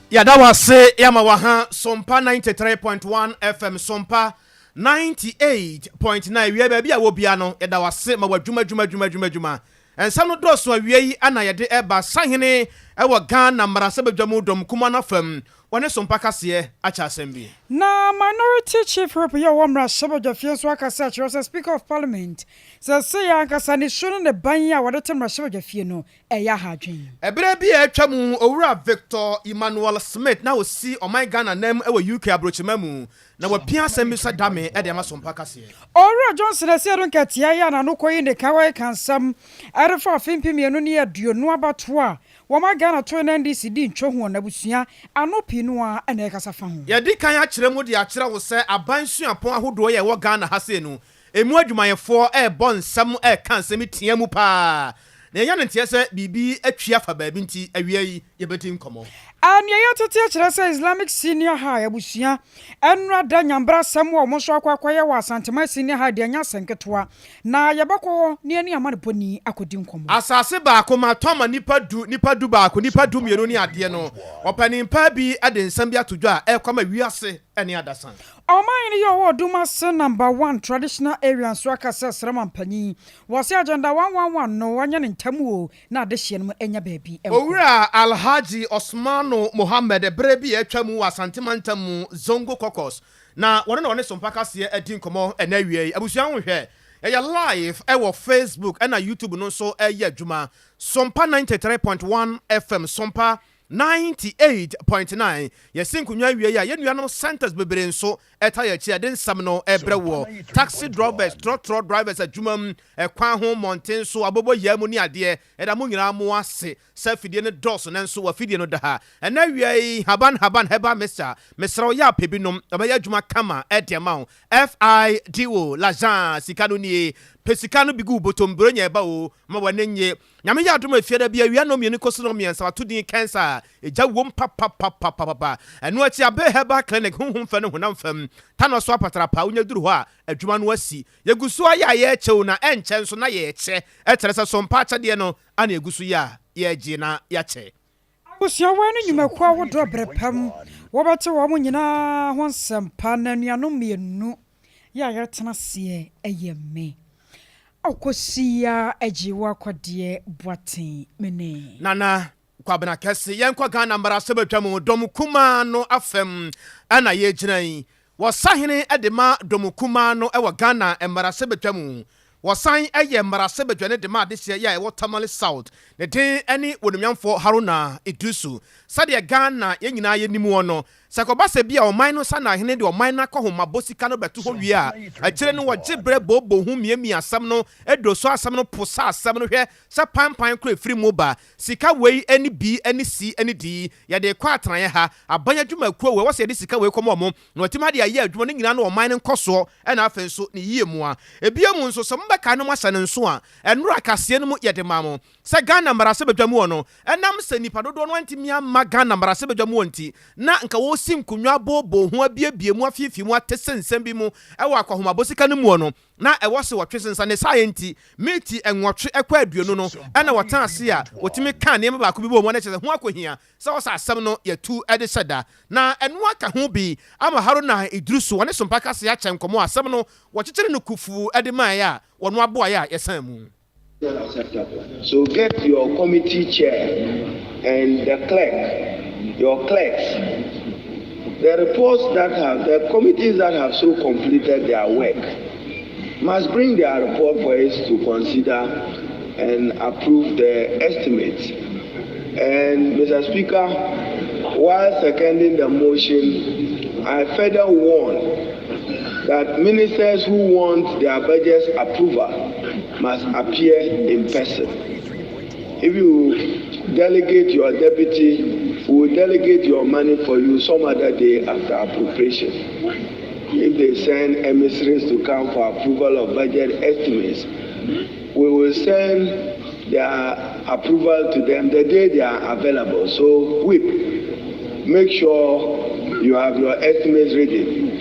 Yeah, that was say Yamawaha Sompa 93.1 FM Sompa 98.9. We baby a wobiano e da wase ma wadwuma. And some no do so awie ana ye de eba sahene e wo Ghana mmarasebadwamu dom kuma na fam wone Sompa kase acha asem na minority chief rep ya wamra sebadwafie so akasa chiro speaker of parliament say akasa ni shono ne ban ya wadete mra sebadwafie no eya hadwen ebere bi atwa mu owura Victor Emmanuel Smith na osi oman Ghana nam e wo UK abrochimamu na wapia asem so dame e de ma Sompa kase owura Johnson asieru nkatia ya na no koyi ne kawai kansam arefa afempimienu ne aduonu abato a wama Ghana to na NDC di ntwo na busua anopi no a na ekasa fa ho ye di kan akire mu de akire wo se abansu apon ahodo ye wo Ghana ha se no emu adwumayefo e bon nsam e kan nsam tia mu pa na ye ntie se bibi atwia fa baabi nti awia yi ye betim komo an ye yotote akire se Islamic Senior High abusua enra da nyambra sam wo mo so akwaye wa Santema Senior High de anya senketoa na ye bakọ ne ani amane poni akodi nkomo asase ba ko ma toma nipa du ba ko nipa du mienu ni ade no opanimpa bi ade nsam bi atodwo a e kwama wiase ene adasan Oman yo wo duma se number 1 traditional area so akasa sraman pani was agenda 111 no wanya ne ntamu na de hye no enya baabi owura Alhaji Osmano Mohammed brebi atwamu Asantema ntamu Zongo Kokos na wone Sompa kase adi nkomo ena wie abusuan hwehwe ya live ewo Facebook and YouTube no so eye adwuma Sompa 93.1 FM Sompa 98.9 yesinkunwa wie ya yenuanom centers bebere nso eta ya chia den sam no ebrewo taxi drivers truck drivers adwumam ekwan ho mountain so abobo yamu ni ade eda mu nyina mu ase safidie ne dos ne nso wafidie no da ha ena wie haban heba mesra ya pebinom abaya adwuma kama edema FIDO l'agent sikano ni pesikano bigu botom bronya eba o ma wanenye nyame ya adoma fiada bia wi anom yeni koso no miensa watodi cancer eja wom papa enu achi abe heba clinic hunhum fa ne honam fam tano so apatara pa unya duru ho a adwuma no asi yegusu aya ye chew na enche nso na ye che eteresa Sompa achade no ana egusu ya ye gi na ya che busia wanu nyumakwa wodo brepam wobate wo mo nyina ho nsɛmpa na nuanom mienu ya yɛtena se eyeme akosia ajiwa kwade boaten mene nana kwabena kese yenkwa Ghana mbarasebadwamu dom kuma no afem ana ye ginan wasahene edema dom kuma no ewa Ghana mbarasebadwamu wasan eye mbarasebadwane de ma de hye ya ewo Tamale South ne den ani wonumyamfo Haruna Idusu sade Ghana ye nyina ye nimu ono sakobase bia oman no sana hene de oman na kohoma bosika no beto ho wie a akire no wogebre bobo hu miemi asam no edoso asam no posa asam no hwe sa pampan kro efiri mu ba sika wei ani bi ani si ani di ya de kwa atran ye ha abanya dwuma kuo we wose de sika wei komo mo na otima de ya adwuma no nyina no oman no nkoso e na afenso ne yie mu a ebiemu nso so mbeka no masane nso a enura kase no mu ye de mamo sa Ghana mbarasebadwamu ono enam se nipa dodo no antimi ama Ghana mbarasebadwamu onti na nka wo sinkunwa bobo ho abiebie mu afifi mu atesensem bi mu ewa akwahoma bosika no mu ono na ewo se wotwesensa ne science meti enwotwe ekwa aduonu no ena wotan ase a wotimi kan ne ba ko bi bo mo na kyese ho akohia sa wo sa asem no ye tu ede seda na enu aka ho bi ama Haruna Idrusu wone Sompa kase ya kyenkomo asem no wokyekere no kufu ede man ya wono aboa ya yesan mu. So get your committee chair and the clerk, your clerks. The reports that have, the committees that have so completed their work must bring their report for us to consider and approve the estimates. And Mr. Speaker, while seconding the motion, I further warn that ministers who want their budget's approval must appear in person. If you delegate your deputy, we will delegate your money for you some other day after appropriation. If they send emissaries to come for approval of budget estimates, we will send their approval to them the day they are available. So, whip, make sure you have your estimates ready.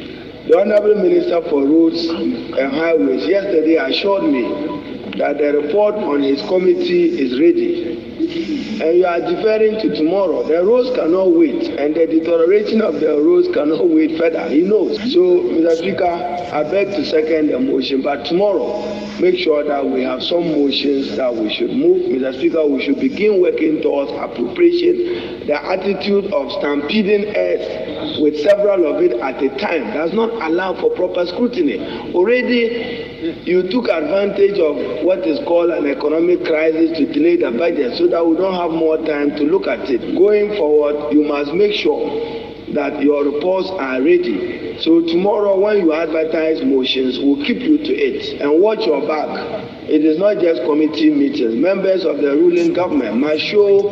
The Honorable Minister for Roads and Highways yesterday assured me that the report on his committee is ready. And you are deferring to tomorrow. The roads cannot wait, and the deterioration of the roads cannot wait further. He knows. So, Mr. Speaker, I beg to second the motion, but tomorrow, make sure that we have some motions that we should move. Mr. Speaker, we should begin working towards appropriation. The attitude of stampeding earth with several of it at a time does not allow for proper scrutiny. Already, you took advantage of what is called an economic crisis to delay the budget so that we don't have more time to look at it. Going forward, you must make sure that your reports are ready. So tomorrow when you advertise motions, we'll keep you to it. And watch your back. It is not just committee meetings. Members of the ruling government must show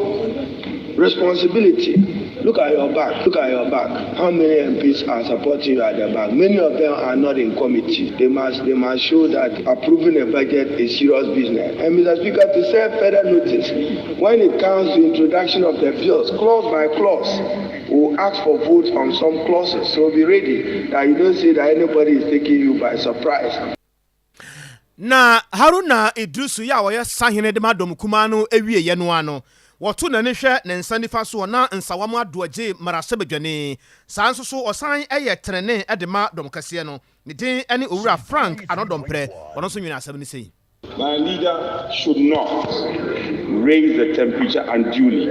responsibility. Look at your back. Look at your back. How many MPs are supporting you at the back? Many of them are not in committee. They must show that approving a budget is serious business. And Mr. Speaker, to serve further notice, when it comes to introduction of the bills, clause by clause, we'll ask for votes on some clauses. So be ready that you don't say that anybody is taking you by surprise. Na Haruna Idrusu ya waya sahine de madom kumano ewie ye no ano. Wotu na ne hwe ne nsa nifa so na nsawamu adoaje marasebedwane sanso so osan eye trene edema dom kase no ne din ene owura Frank anodompre ono so nwina asem ni sei. My leader should not raise the temperature unduly,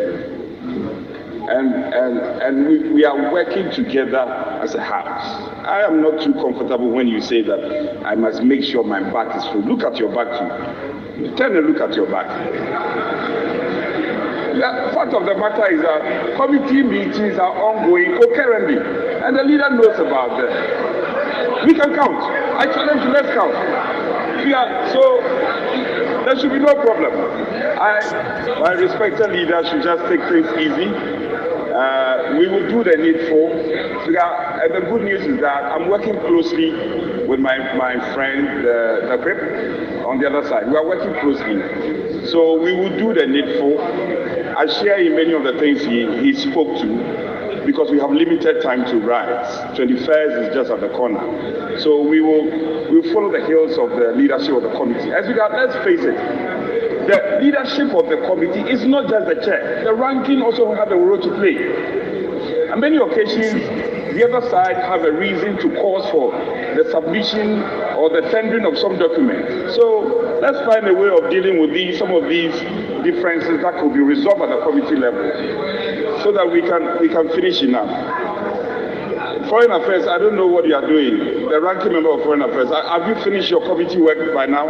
and we are working together as a house. I am not too comfortable when you say that I must make sure my back is full. Look at your back too. Turn and look at your back. The fact of the matter is that committee meetings are ongoing concurrently, and the leader knows about them. We can count. I challenge you, let's count. So there should be no problem. My respected leader should just take things easy. We will do the needful. And the good news is that I'm working closely with my friend, the Grip, on the other side. We are working closely. So we will do the needful. I share in many of the things he spoke to, because we have limited time to write. 21st is just at the corner. So we'll follow the heels of the leadership of the committee. As regard, let's face it, the leadership of the committee is not just the chair. The ranking also has a role to play. On many occasions, the other side have a reason to cause for the submission or the tendering of some document. So let's find a way of dealing with some of these differences that could be resolved at the committee level, so that we can finish enough. Foreign Affairs, I don't know what you are doing. The ranking member of Foreign Affairs, have you finished your committee work by now?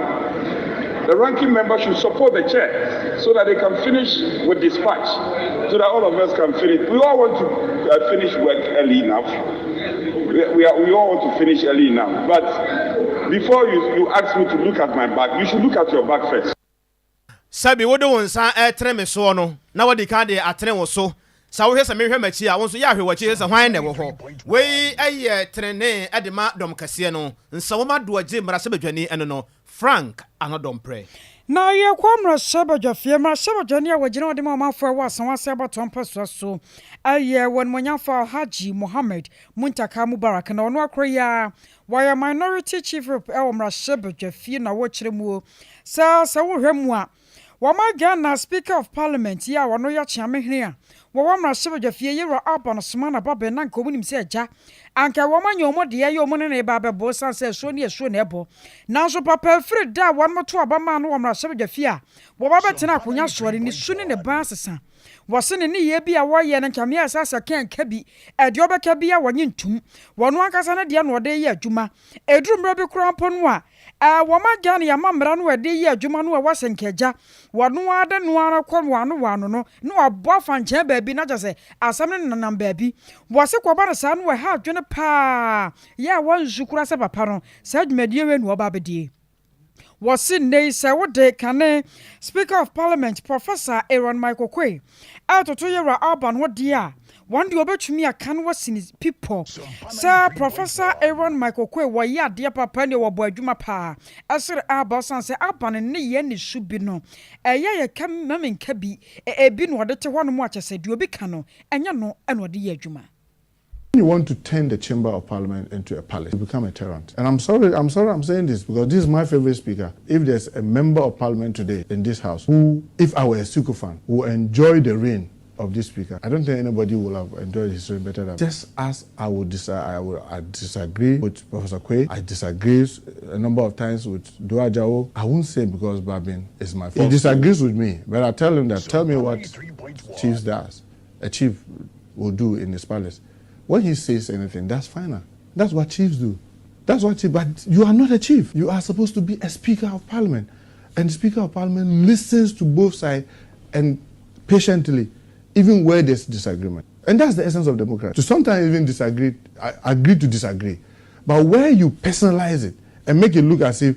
The ranking member should support the chair so that they can finish with dispatch, so that all of us can finish. We all want to finish work early enough. We all want to finish early enough. But before you ask me to look at my back, you should look at your back first. Sabi wodo wonsa etre me so no na wodi ka de atre wo so sa wo hwesa mehwe machi a wonso ya hwe wachi hwesa hwan ne wo ho wei eye trene edema dom kase no nsa wo madoaje marasebedwane eno no Frank anodompre na ye kwamra sabajafie ma sabajane a wagina ode ma mafo wa sanwase abato mpaso so aye won monyafa Haji Mohammed Muntaka Mubarak na ono akroya waya minority chief of Elmra sabajafie na wo kire mu sa wo hwemu a wama Ghana Speaker of Parliament ya wano ya chiamehne a wama sabajafie yero aba no soma na babe na nkomunim se agya anka wama nyomo de ye omo ne ba be bo san se so ne so ne ebo nanso papa firi da wan moto abama no wama sabajafie a wo ba betena akonya soare ni su ne ba sesa wasene ne ye bia wo ye ne nkame asasa kan kabi ade obeka bia wanye ntum wono ankasa ne de no de ye adwuma edurumra bi krampo no a wama Ghana ya mamra no de ye adwuma no wasenkeja wono ada no ara kwon wano no aboafa nche baabi na jase asam ne nanam baabi wose kwaba na sa no ha adwene pa ya wanzukura se papa no sa adwumadie we no oba bedie wose nei se wode kane Speaker of Parliament Professor Aaron Michael Quay atoto yera urban wode a one day obetumi aka no wasini people sir Professor Aaron Michael Quay wo ya de papa ne wo bo adwuma pa asere aba san se urban ne ye ne subi no ye kam maminka bi ebi no de te hono mu akese de obi ka no enya no eno de ye adwuma You want to turn the chamber of parliament into a palace, you become a tyrant. And I'm sorry I'm saying this because this is my favorite speaker. If there's a member of parliament today in this house who, if I were a Suku fan, will enjoy the reign of this speaker, I don't think anybody will have enjoyed his reign better than just as I disagree with Professor Quay. I disagree a number of times with Dua Jao. I won't say because Babin is my fault. He disagrees with me, but I tell him that tell me what chief does. A chief will do in his palace. When he says anything, that's fine. That's what chiefs do. But you are not a chief. You are supposed to be a speaker of parliament. And the speaker of parliament listens to both sides and patiently, even where there's disagreement. And that's the essence of democracy. To sometimes even agree to disagree. But where you personalize it and make it look as if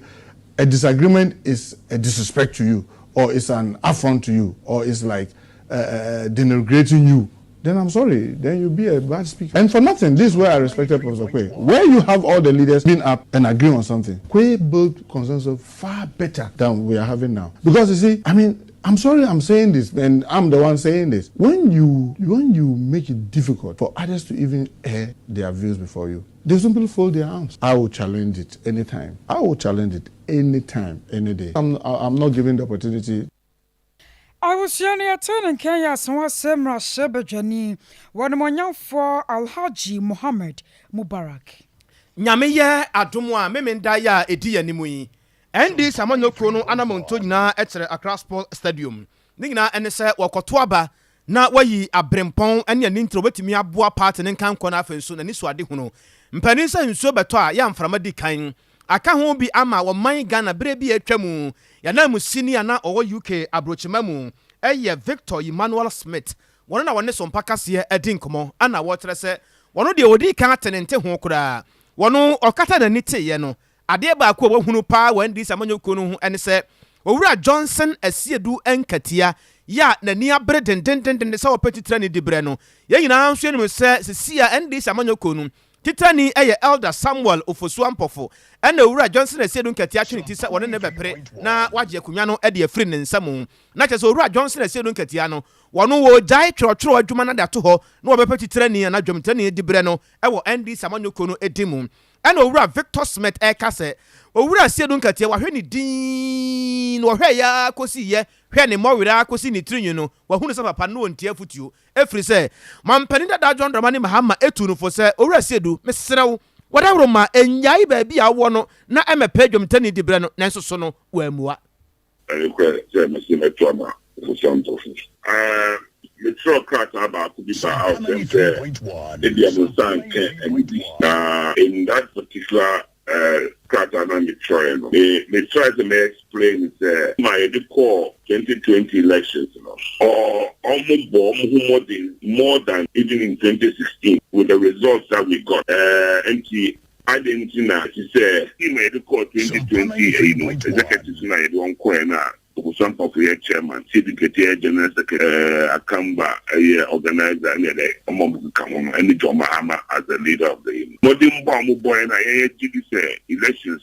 a disagreement is a disrespect to you, or it's an affront to you, or it's like denigrating you, then I'm sorry, then you'll be a bad speaker. And for nothing, this is where I respected Professor Quay. Where you have all the leaders being up and agreeing on something, Quay built consensus far better than we are having now. Because you see, I'm sorry I'm saying this, and I'm the one saying this. When you make it difficult for others to even air their views before you, they simply fold their arms. I will challenge it anytime. Any day. I'm not giving the opportunity. I was young at 10 and Kenya, so was Semra Shebejani, one more for Alhaji Muhammad Mubarak. Nyameye Adumwa, Memendaya, Edia Nimui. And this Amano Krono Anamontoina at Accra Sport Stadium. Nina and say Wakotwaba, na wayi Abrempon and your intro with me a boa part and can conaf soon and Niswa Dihuno. Mpanisa in Sobatua, yam from a decline. I can't be ama or my Ghana brebi a tremu. Yanamu senior or UK abrochimamu. Victor Emmanuel Smith. One of our Sompa here at Dinkomo. Anna water say, one of the Odi can't and Tehokura. One or Kata the Nite Yeno. Adeba ko hunu pa when this amanyo kunu and say, Owura Johnson a siedu enkatia. Ya na ni abre den sa opeti trani di breno. Ye nyina anso enu se sia and this amanyo kunu. Titani Elder Samuel Ofosuampofo and Owura Johnson a siedu enkatia trinity sa wone ne bepre na waje akunwa no e de afri ne nsam. Na kyese Owura Johnson a siedu enkatia no wono wo jai trotro adwuma na da to ho na obepeti trani na dwomtani di breno e wo ND samanyo kunu edimu. And Owura Victor Smith kase Owura siedu nkatia wahwe ni din wahwe ya kosi ye hwe ni mowira kosi ni trinyu no wahunu sa papa no ntia futuo efri se mampani da John Dramani Mahama etunu fo se Owura siedu mesrew wadawro ma enyai ba bia wo no na emepe dwomtani dibre no nanso so no wamua the truck cut about to be out in that particular they try to explain the core 2020 elections, or almost more than even in 2016 with the results that we got. And I didn't know. She said he made the core 2020. Executives now don't corner. Sompa for your chairman, Secretary General Akamba, organizer, and the John Mahama as the leader of the Modern Bomb Boy and I say elections,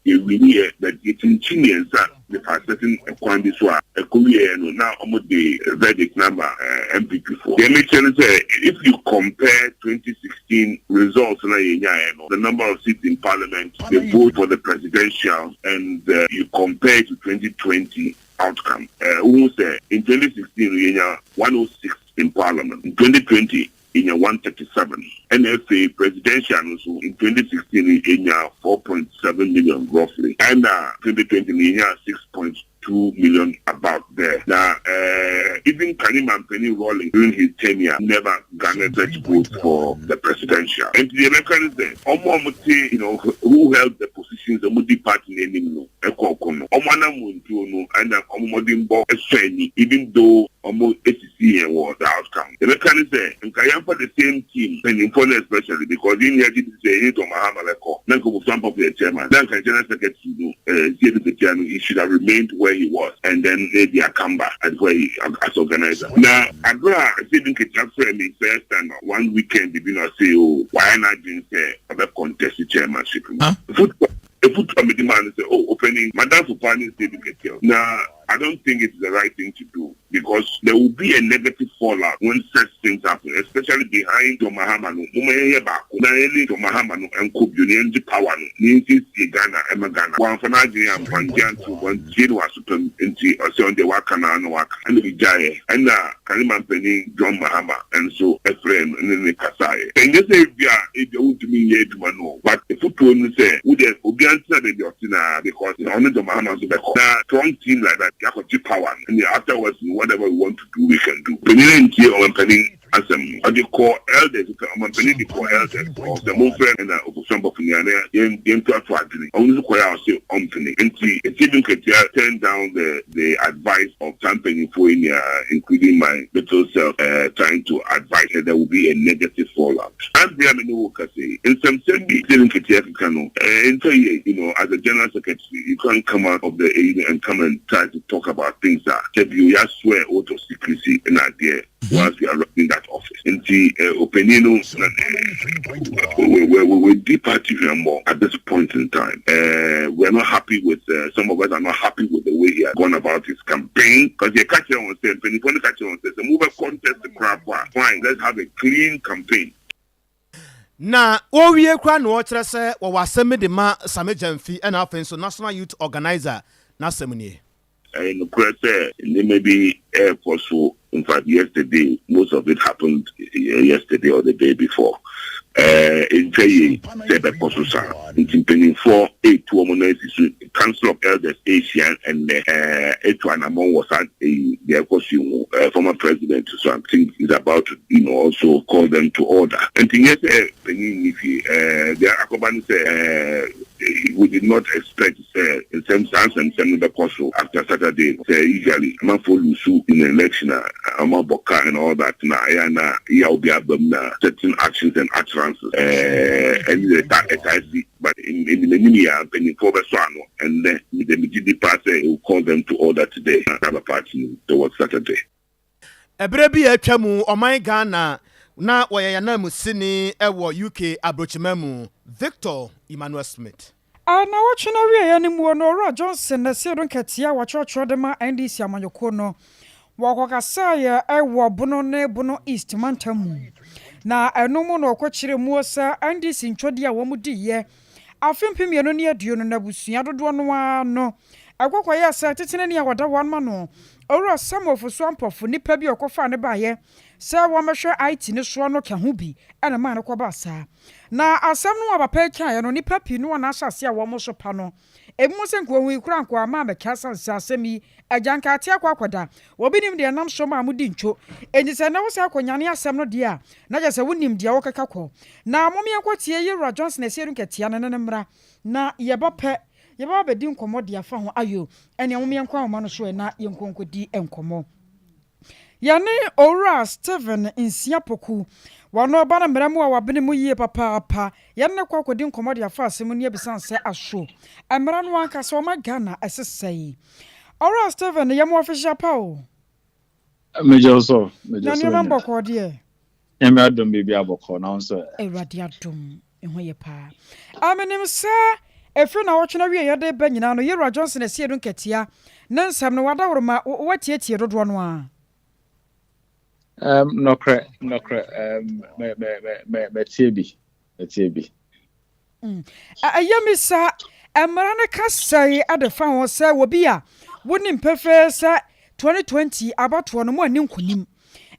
we hear that it's in Chileans that the certain Kwandiswa, a Korea, now almost the verdict number MP4. The mention if you compare 2016 results, the number of seats in parliament, the vote for the presidential, and you compare to 2020 outcome. Who say in 2016 we had 106 in parliament. In 2020 in 137. NFA presidential in 2016 in 4.7 million roughly, and 2020 in 6.2 million about there. Now, even Kanima Penny Rolling during his tenure never garnered such votes for the presidential. And the Americans there, who held the positions of Mudi Party in Ekokono, Omana Muntuno, and Omodimbo Esfeni, even though almost ACC was the outcome. The Americans there, and Kayampa the same team, and in especially because in here it is a Mahama Leko, Nanko Sompa for the chairman, then General Secretary he should have remained where he was, and then the Akamba as where he as organizer. Now, I didn't get up for me first and one weekend, did not say, why not didn't say about contested chairmanship? The football committee man say, opening Madame Fupani said to get here. Now, I don't think it's the right thing to do because there will be a negative fallout when such things happen, especially behind the Mahamanu. The Mahamanu and Kubian power, Ninsi Ghana, Emagana, one for Nigeria and Panjan to one Jino Asutum into on the Wakana and Waka and the Jaya and Kaliman Penny, John Mahama, and so a friend and then the Kasai. And they say, if you want to mean yet to know, but if you told say, would they be answered the Yotina because only the Mahamas of the strong team like that, you have power, and afterwards, whatever we want to do, we can do. Penny here or Penny as they call elders, Penny they call elders, or the movement and Sompa in Twatwatini, only the choir say Penny. And see, if you can turn down the advice of some Penny for including my little self, trying to advise that there will be a negative fallout. And we have no say in some sense, didn't get as a general secretary, you can't come out of the area and come and try to talk about things that you just swear out of secrecy and idea whilst we are running that office. And the opinion we're deeper even more at this point in time. We're not happy with some of us are not happy with the way he has gone about his campaign because the catcher on said, Penny catcher on says, move a contest the crap. Fine, let's have a clean campaign. Na owie kwa no kire se wo wasem de ma Samejamfi and afenso National Youth Organizer na semnie no say maybe airport so in fact yesterday most of it happened yesterday or the day before in Faye said that Posusa in penning 4-8 to a Council of Elders Asian and Etuan among was at the former president, so I think he's about to also call them to order. And yes, if the Akobani say we did not expect in some sense and some the Koso after Saturday usually I'm for Lusu in the election I'm Boka and all that na will be certain actions and utterances and the but in the media and then the Mijidi party will call them to order today and have a party towards Saturday. Ebrebi atwamu oman Ghana na woyayana musini ewo UK abrochimemu Victor Emmanuel Smith. Na wachuna wie ya ni muonoro Johnson na siedon ketia wachocho de ma NDC amanyoko no wakokasa ya ewo bono East Mantamu na enomu no kwachire muosa NDC ntwodi a womudi ye afempem ye no ne aduo no na busua dodo no ano akwakwa ya sa tetene ne awada wan ma no owura samofu swampofo nipa bi okofa ne baye sa wamehwe IT ne so no ka ho bi ana ma ne kwaba sa na asam no abapa kan ye no nipa pi no na asase a wo so pa no emu se nko hu ikura nko ama be kasa asemi ajanka ate akwakwada obinim de nam so ma mudi ncho enise na wo se akonyane asem no de a na je se wonim de wo keka ko na momi enkotie Yewura Johnson na sieru nketia ne mra na yebapa bedi nkomo de afa ho ayo ene momi enko ama no so na yenkonkodi enkomo yane owura Stephen Insiapoku wano bana mramu wa wabene mu yie papa yane kwakodi nkomo de afa asem ne bisanse aso amra no anka so ma Ghana asesai owura Stephen yamo official pao mejoso na member ko de yame adom bibi aboko na onso ewrade adom eho ye pa amenem sa efre na wochena wie yede ba nyina no Yewura Johnson asiedu nketia na nsam no wadaworoma watietie dodo no a nokre me tiebi ayamisa amrane kasai adefa ho se wobi a wonim pefe se 2020 abato no mo ani nkonim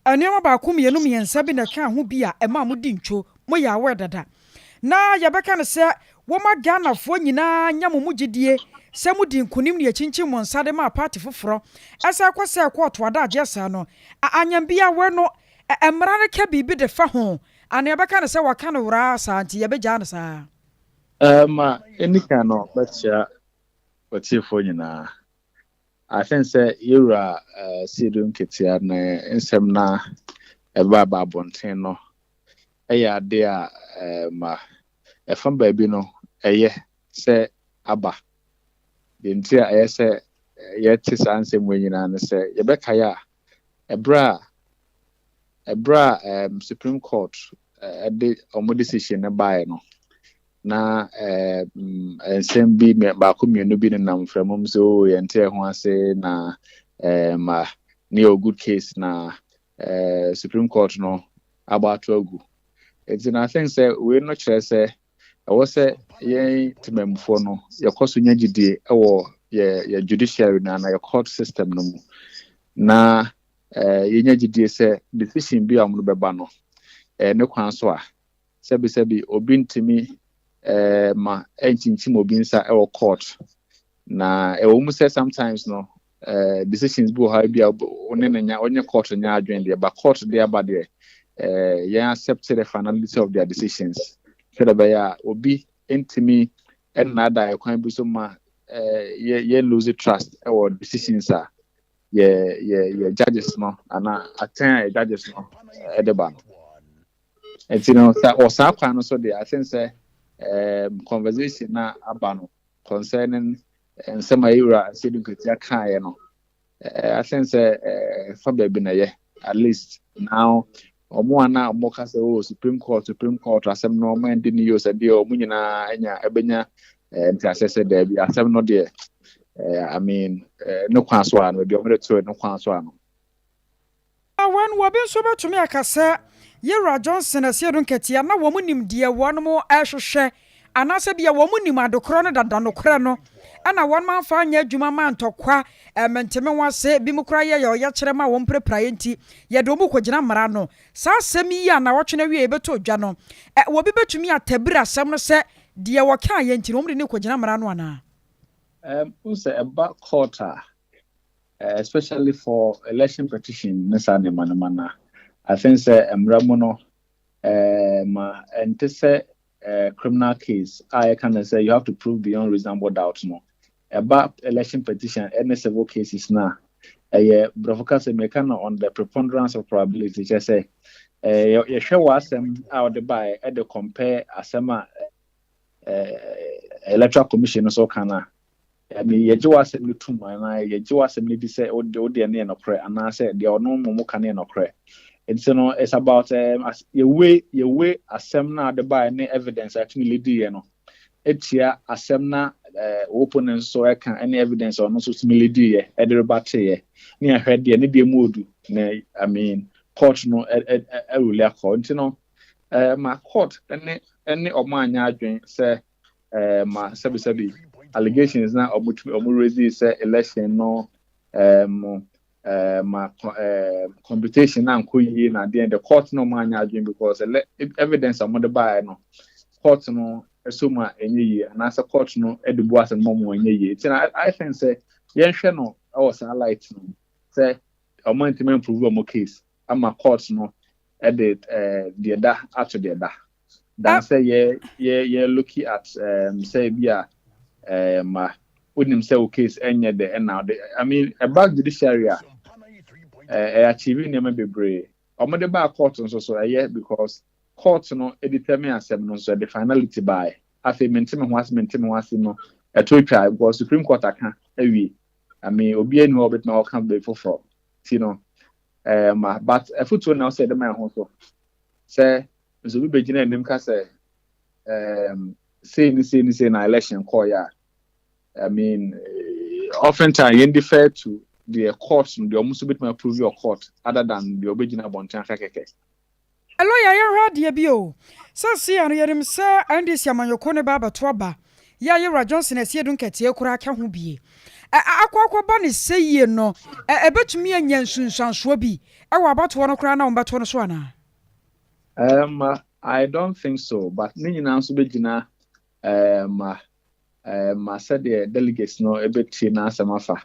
anema ba kom yenum yensa bi na ka ho bi a ema mudi ncho mo ya wedada na yabeka ne se woma Ghana fo nyina nyamo mugidie se mudi nkonim ne akyinchi mo nsade ma party foforo asa kwase court wada agesa no anyambia we no emra ne ka bibi de fa ho ana yabeka ne se waka no wura sa anti yabegya ne sa ma enika no bacha fo nyina I think say Yewura sidum ketia na ensem na eba babonten no eya de a ma efam baabi no eye se aba dentia eye se yeti sansem wenyina ne se yebeka ya ebra Supreme Court de omo decision ne bae no na nsɛm bi baako mmienu bi nam mframum so yɛnte ho ase na ma ne good case na Supreme Court no about agu. It's I think say we no kyerɛ sɛ ɛwɔ sɛ yɛn temamfo no yɛkɔ so nya gyidie ɛwɔ yɛ judiciary na yɛ court system no mu na yɛnya gyidie sɛ decision bi a ɔmo bɛba no ne kwan so a sɛbi obi ntimi ma ɛnkyinkyim obi nsa ɛwɔ court na ɛwɔ mu sɛ sometimes no decisions bi wɔ ha bi a onye court nya adwen deɛ ba court deɛ aba deɛ yɛn accept the finality of their decisions so that by obi ntimi ɛnada ɛkwan bi so ma yɛ lose trust ɛwɔ decisions a yɛ judges no ana attend judges no ɛdeba no and you know or sa kwan no so I think say conversation na aba no concerning nsɛm a yɛwura sɛde nketewa kaeɛ no I think say fa baabi na yɛ at least now omo ana omo ka sɛ Supreme Court asɛm no ɔmo ndi ne yɛ sɛ deɛ ɔmo nyinaa anya ɛbɛnya ntiasɛsɛ da bi asɛm no deɛ I mean no kwan so ano bi ɔmo de to no kwan so ano when we be so betumi akasa Yera Johnson asiedu nketia na wo munim die won mo ehwehwe anase bia wo munim adokro no dada no kra no ana won man fa anya adwuma man tokwa menteme wase bi mukra ye kyerɛ ma wo mprepraye nti ye do mu kogina mara no sa asɛm yi ana wɔtwe na wie beto odwa no wo bi betumi atabira asɛm no sɛ die wo ka ye nti no mde ne kogina mara no ana say about court especially for election petition nesa ne manamana I think say emramono ma ente say criminal case I can say you have to prove beyond reasonable doubt no about election petition any civil cases na brofoka say me can on the preponderance of probability just say you hwe wasem out the by e de compare asema electoral commission so kana I mean ye je wasem ni tuma na ye je wasem ni bi say o de ne no kre ana say de ono mo ka ne no kre. It's about your way asem na the by any evidence actually lead you know. It's here asem na opponent so I can any evidence or no so similarly do everybody near head the any mood I mean court no rule court you know my court any of my adwin say my sabi allegations na omu raise say election no my computation na nkoyi na the court no man adwin because evidence am the buy no court no esoma enye and as a court no edibu as momo enye it's I think say yen hwe no was highlight no say amount to improve our case ama court no edit the da after the da dan say yeah looking at say bia ma wonim say o case enye the now I mean about judiciary achieving them bebre omo de ba court so because court no determine asem no so the finality by afi mentime ho ase no etotwa because Supreme Court aka awie I mean obi enu obet na come be for you know but afuto now say the man ho so so bi begina enim ka say say na election call ya I mean oftentimes you defer to the court the almost bit may approve your court other than the original bontan keke lawyer ya radio bio so see an yerim say and this yamanyoko ne baba to aba ya Yera Johnson asiedu nketie kura ka ho bie akwa ba ne seye no ebetumi anya nsunsanso bi e wa abato no kura na ombato no so ana I don't think so but ni nyina nso begina ma said the delegates no ebeti na asamafa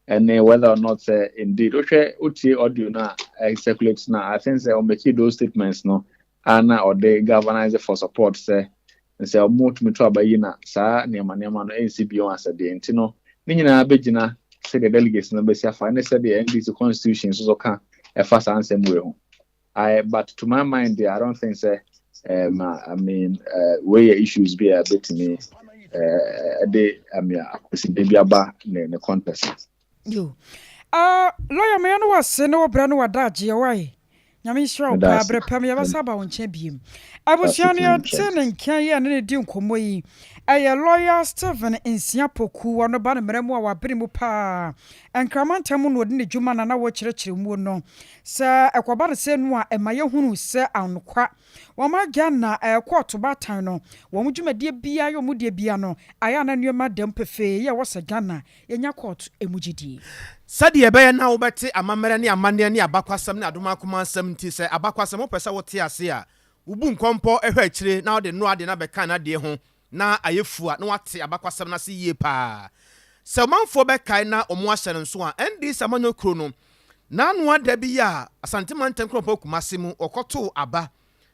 and whether or not indeed okay audio na circulates now I think say on make those statements no ana or the governor for support say more to me to abayi na saa nema no NCB on as the ntino ni nyina begina say the delegates no be say find say the NDC constitution so can a fast answer we but to my mind I don't think say I mean where issues be a bit me I mean maybe aba ne contest yo lawyer me no was no bra no wadaje why nyame shiro pa brepam ya basa ba wonche biem abusua no te ne nkan ye ne di nkomo yi eye lawyer Stephen Nsia Poku wono ba ne mremu a wabere mu pa enkramantam no de ne dwuma na wo kyerɛkyerɛ mu no sɛ ekwoba de se no a emaye hunu se anokwa woma Ghana court batan no wo mu dwumadie bia yo mu de bia no aya na nneoma dem pefe ye wo se Ghana yenya court emugidi sadi ebe na wo beti amamere ne amane ne abakwasam ne adoma akoma asam nti se abakwasam wo pese wo te ase a ubu nkompo ehwa akire na wo de no ade na beka na de ho na ayefua na wate abakwasam na se yie pa se manfo bekai na omo ahyere nso a ndi samanyo kro no na no ada bi ya asantemantam kro kumase mu okoto aba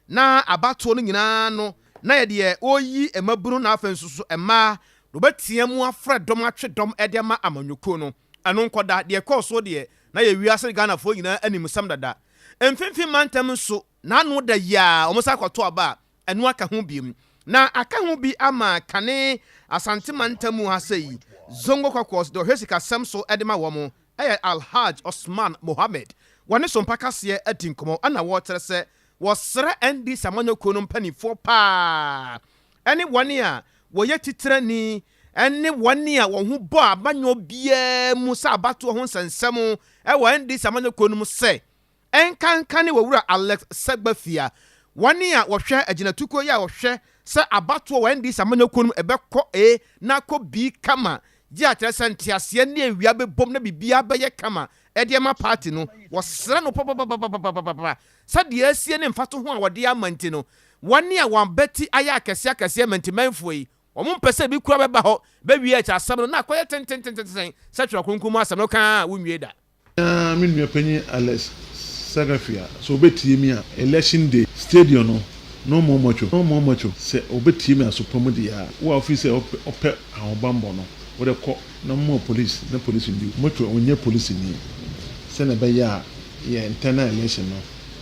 na abato no nyina no na ye de oyi emaburu na afensusu ema do betia mu afra dom atwe dom ede ma amanyoko no anu nkoda de koso de na ye wiase Ghana fo nyina anim sam dada emfimfim mantam so na anu da ya omosa kwato aba anu aka ho biem na aka ho bi ama kane asante mantam ha sei zongo kwakos do hwesika samso edema wo eye Alhaj Osman Mohammed wane Sompa kase adinkomo ana wo tere se wo sere ndi samanyo kono mpanifo pa ene wane a wo ye titrani ene wane a wo hu bo abanyo bia mu sa abato ho nsensem e wo ndi samanyo kono mu se enkankane wo wura Alex Sagbafia wane a wo hwe aginatuko ya wo hwe se abato wo ndi samanyo kono ebekọ na kọ bi kama ji akyerɛ sɛ ntiaseɛ ne awia bɛbom na bibia bɛyɛ kama ɛdeɛma party no wɔsrɛ no papa sɛdeɛ asie ne mfato ho a wɔde amanti no wɔne a wɔambɛti ayɛ akɛseɛ mantimanfoɔ yi wɔn mpɛ sɛ bi kura bɛba hɔ bɛwie akyɛ asɛm no na akɔyɛ tentententen sɛ twerɛ konkom asɛm no kaa wonwie da me nua panyin Alex Sagafia so obetie mi a election day stadium no more much sɛ obetie mi asopam de ya wo office opɛ ahobambo no wo de kɔ na mo police ndi moto onye police ni sɛ na bɛyɛ a yɛ internal election no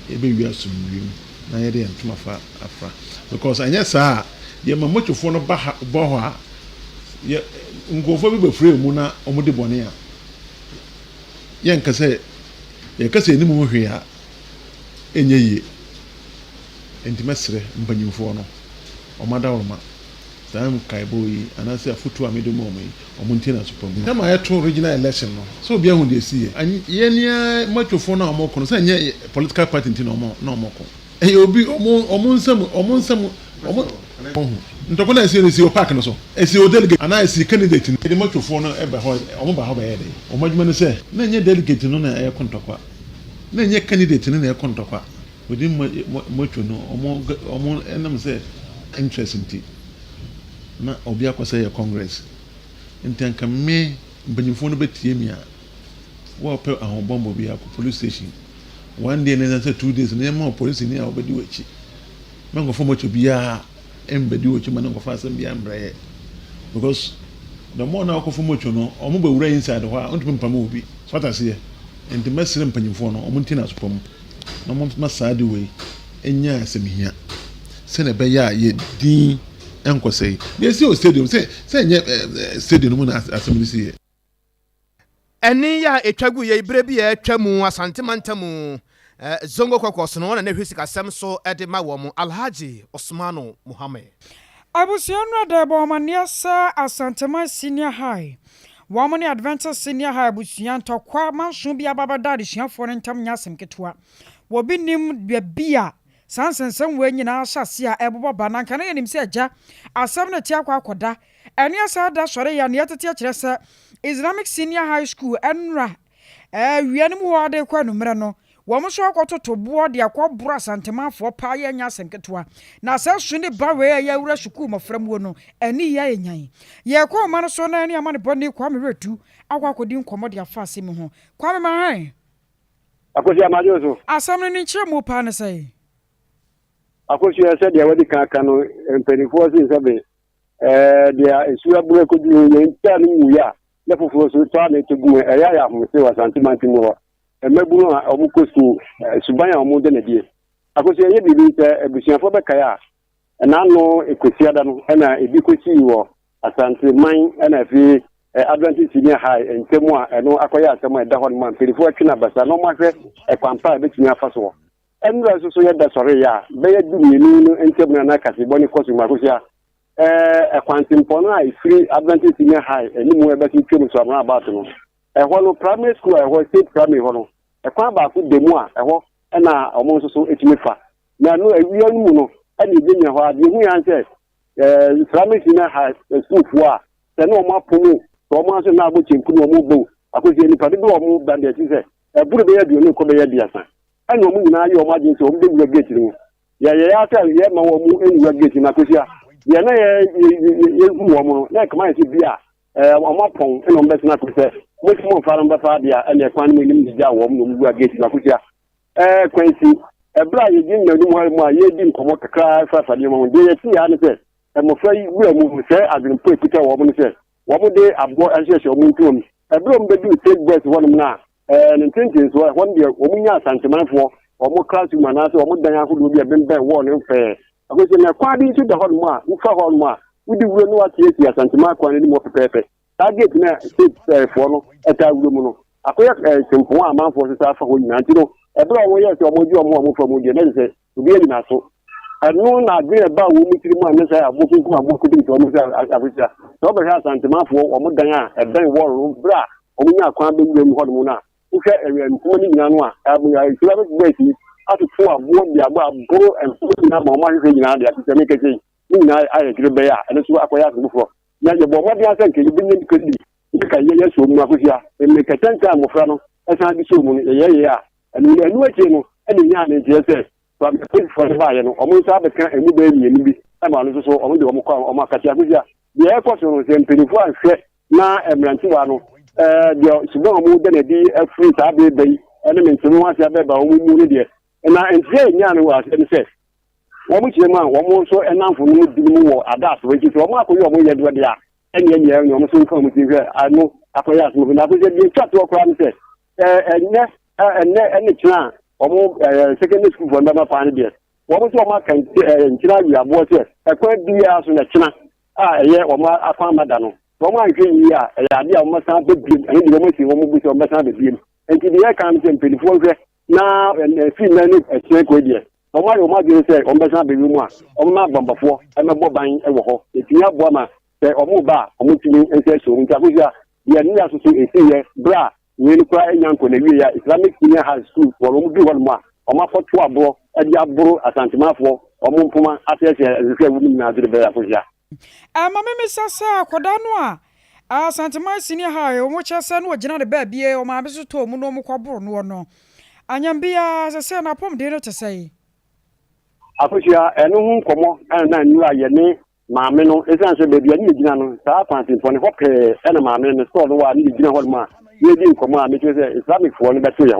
ebe wi asomdwem na yɛ de ntoma fa afra because anya saa yɛ ma motofo no ba hɔ a yɛ ngofo bi bɛfrɛ mu na ɔmo de bɔne a yɛ nkasɛ yɛ kasa ni mu hwe a enye yie entimasre mpanyimfo no ɔmada worma sam kaiboyi anase afutu amedo momo omuntina supamu kama yeto regional election no so bia hu de sie ye nia matwofo na omoko no say nye political party ntina omoko obi omunsam ntoko na sie si o park no so esi o delegate ana esi candidate ni de matwofo no ebe ho omo ba ho ba ye de omadwuma no say na nye delegate no na ye kontokwa na nye candidate no na ye kontokwa odi matwo no omo enam say interest nti na obi akwasa ye congress ntanka me mbanyimfo no betie mi a wo pe ahobombo bi akọ police station one day na say 2 days na ma police ni a obedi wachi mango fo mocho bia embedi wachi man ngo fa asem bia mbraye because the more na akọ fo mocho no omo be wura inside ho a ontum pam obi so atase ye enti mesere mpanyimfo no omo ntina asopam na omo masade we enya asem hia se na be ya ye din enkosei they see o stadium say nye stadium mu na assemblée eni ya etwagu ye ibre bi ya atwamu asantemantamu zongo kwakos no na hwesika sem so ede ma wo mu Alhaji Osman Mohammed abusiano de bomania sa asantema senior high wamani Adventist senior high abusian tokwa manso bia babada de suafo ntam nyasem ketwa wo binim bia sansensen we nyina hyase a ebobo bananka na yenim se agya asem na tia kwa akoda ene asa da sore ya ne yetete akire se Islamic Senior High School enra wianim ho ade kwa numre no wo mo so akototo bo de akobura santemafo pa ya nya asem ketwa na asa su ne ba we ya wura sukuu mafram wo no eni ya yenyan ye kwa ma no so na ene ama ne boni kwa me retu akwa akodi nkomo de afa asem ho kwa me ma han akosi amajozo asem ne nchire mo pa ne sai akosi ya said ya wadi kaka no mpenifo sin sabe dia esuya bure ko di ye ntani mu ya na foforo so to na tegu ya ho se wa santimanti no emeburu a omukosu subanya omu de na die akosi ye bibi se ebusiafo be kaya na no ekosiada no na ebi kosi wo asante man na fi Adventist Senior High entemu a no akoya asemo e da ho no man mpenifo atwe na basa no ma hwe ekwampa betumi afa so and so yet that's sorry, yeah. They do me and tell me an akasi, bonnie costing Marusia. A quantum pona is free advantage in a high, and no more about you from about them. A hollow primary school, I was state primary hollow. A quamba put the more, a walk, and now almost so it's me far. Now, no, a real moon, and you didn't have the answer. Primary in a high school for the no more pumu, Romas and Nabu Chimpu, I could see any particular move than the teacher. A good bear, you know, come here, dear son. And no more now your margin so big we're getting. Yeah, tell you, my woman, and we're getting a push. Yeah, no, like my beer, on my phone, and on best not to say, much more far on Bafadia, and the economy in the woman who are getting a push. Quincy, a bride, you didn't know why you didn't come up a cry for the moment. They see, I said, I'm afraid we are moving, say, I've been put a woman said. One day I've got a share of me to him. A broom that you take birth one now, and intentions were one year, woman, and for or more class to my answer, or more than I would be a been better one and fair. I was in a quantity to the Hotma, who for Hotma, we do know what yes, and to my quantity more paper. I get now, state for at a woman. I quite simple amount for the staff for Nantino, a brown way to a more from the United to be an assault. I know not be about women to the man, as I have working to a more to almost Africa. Robert has and Timafo or Modana, a very war room, bra, or we are climbing them Hormona. Who can money Yanwa, having a Islamic basis. After 4 won't be about go and putting up my money in India to make a thing. I agree, and that's what I asked before. Now, the Bombardier think you bring in could be. You can hear so much and make a 10 times of Frano, as I be so many, yeah, and we are no channel, any young in GSS. From the place for the buyer, almost have a kind of baby and be. I'm also on the Omaka or Macatabuja. The airport was in Penifua and Fred, now and Rantuano. The Sudan moved than a day a free tabby bay, elements to watch a baby or we and I say, Yan was and says, one which man, one more so enough for me to move at that, which is one of your way at what they are. And then you almost come with you. I know after that moving up with the chat to a crime says, and the chance, or more secondary school for number 5 years. What was your mark and China? You have watched a quite be as in a China. Yeah, or my Afama. From my year, a idea of Massa Big and the woman who will be on Massa Big. And to the air comes in 24 now and a few minutes a snake with you. No matter what you say, on Massa Big Ruma, on my bumper for, and a buying a walk. If you have Bama, say, or Moba, or Mutin and say so, in Tabuja, we are near to see a year, bra, we require young Korea, Islamic Senior High School, or Mubi one more, or my 4 2 and Yabro, a Santimafo, or Mumpuma, after a woman now to the Bella. Mamma Missa Quadanoa. Santama Senior High, or which I send what General Baby or my Mrs. Tom, no more quabur, no. Anyambia, as I said, I pom dinner to say. Apusia, and no come and then you are your name, Mamma, essentially, baby, and you know, Sarpanty for the hope, and Mamma, and the store, the one you know, ma, you didn't come on, because Islamic for the battery.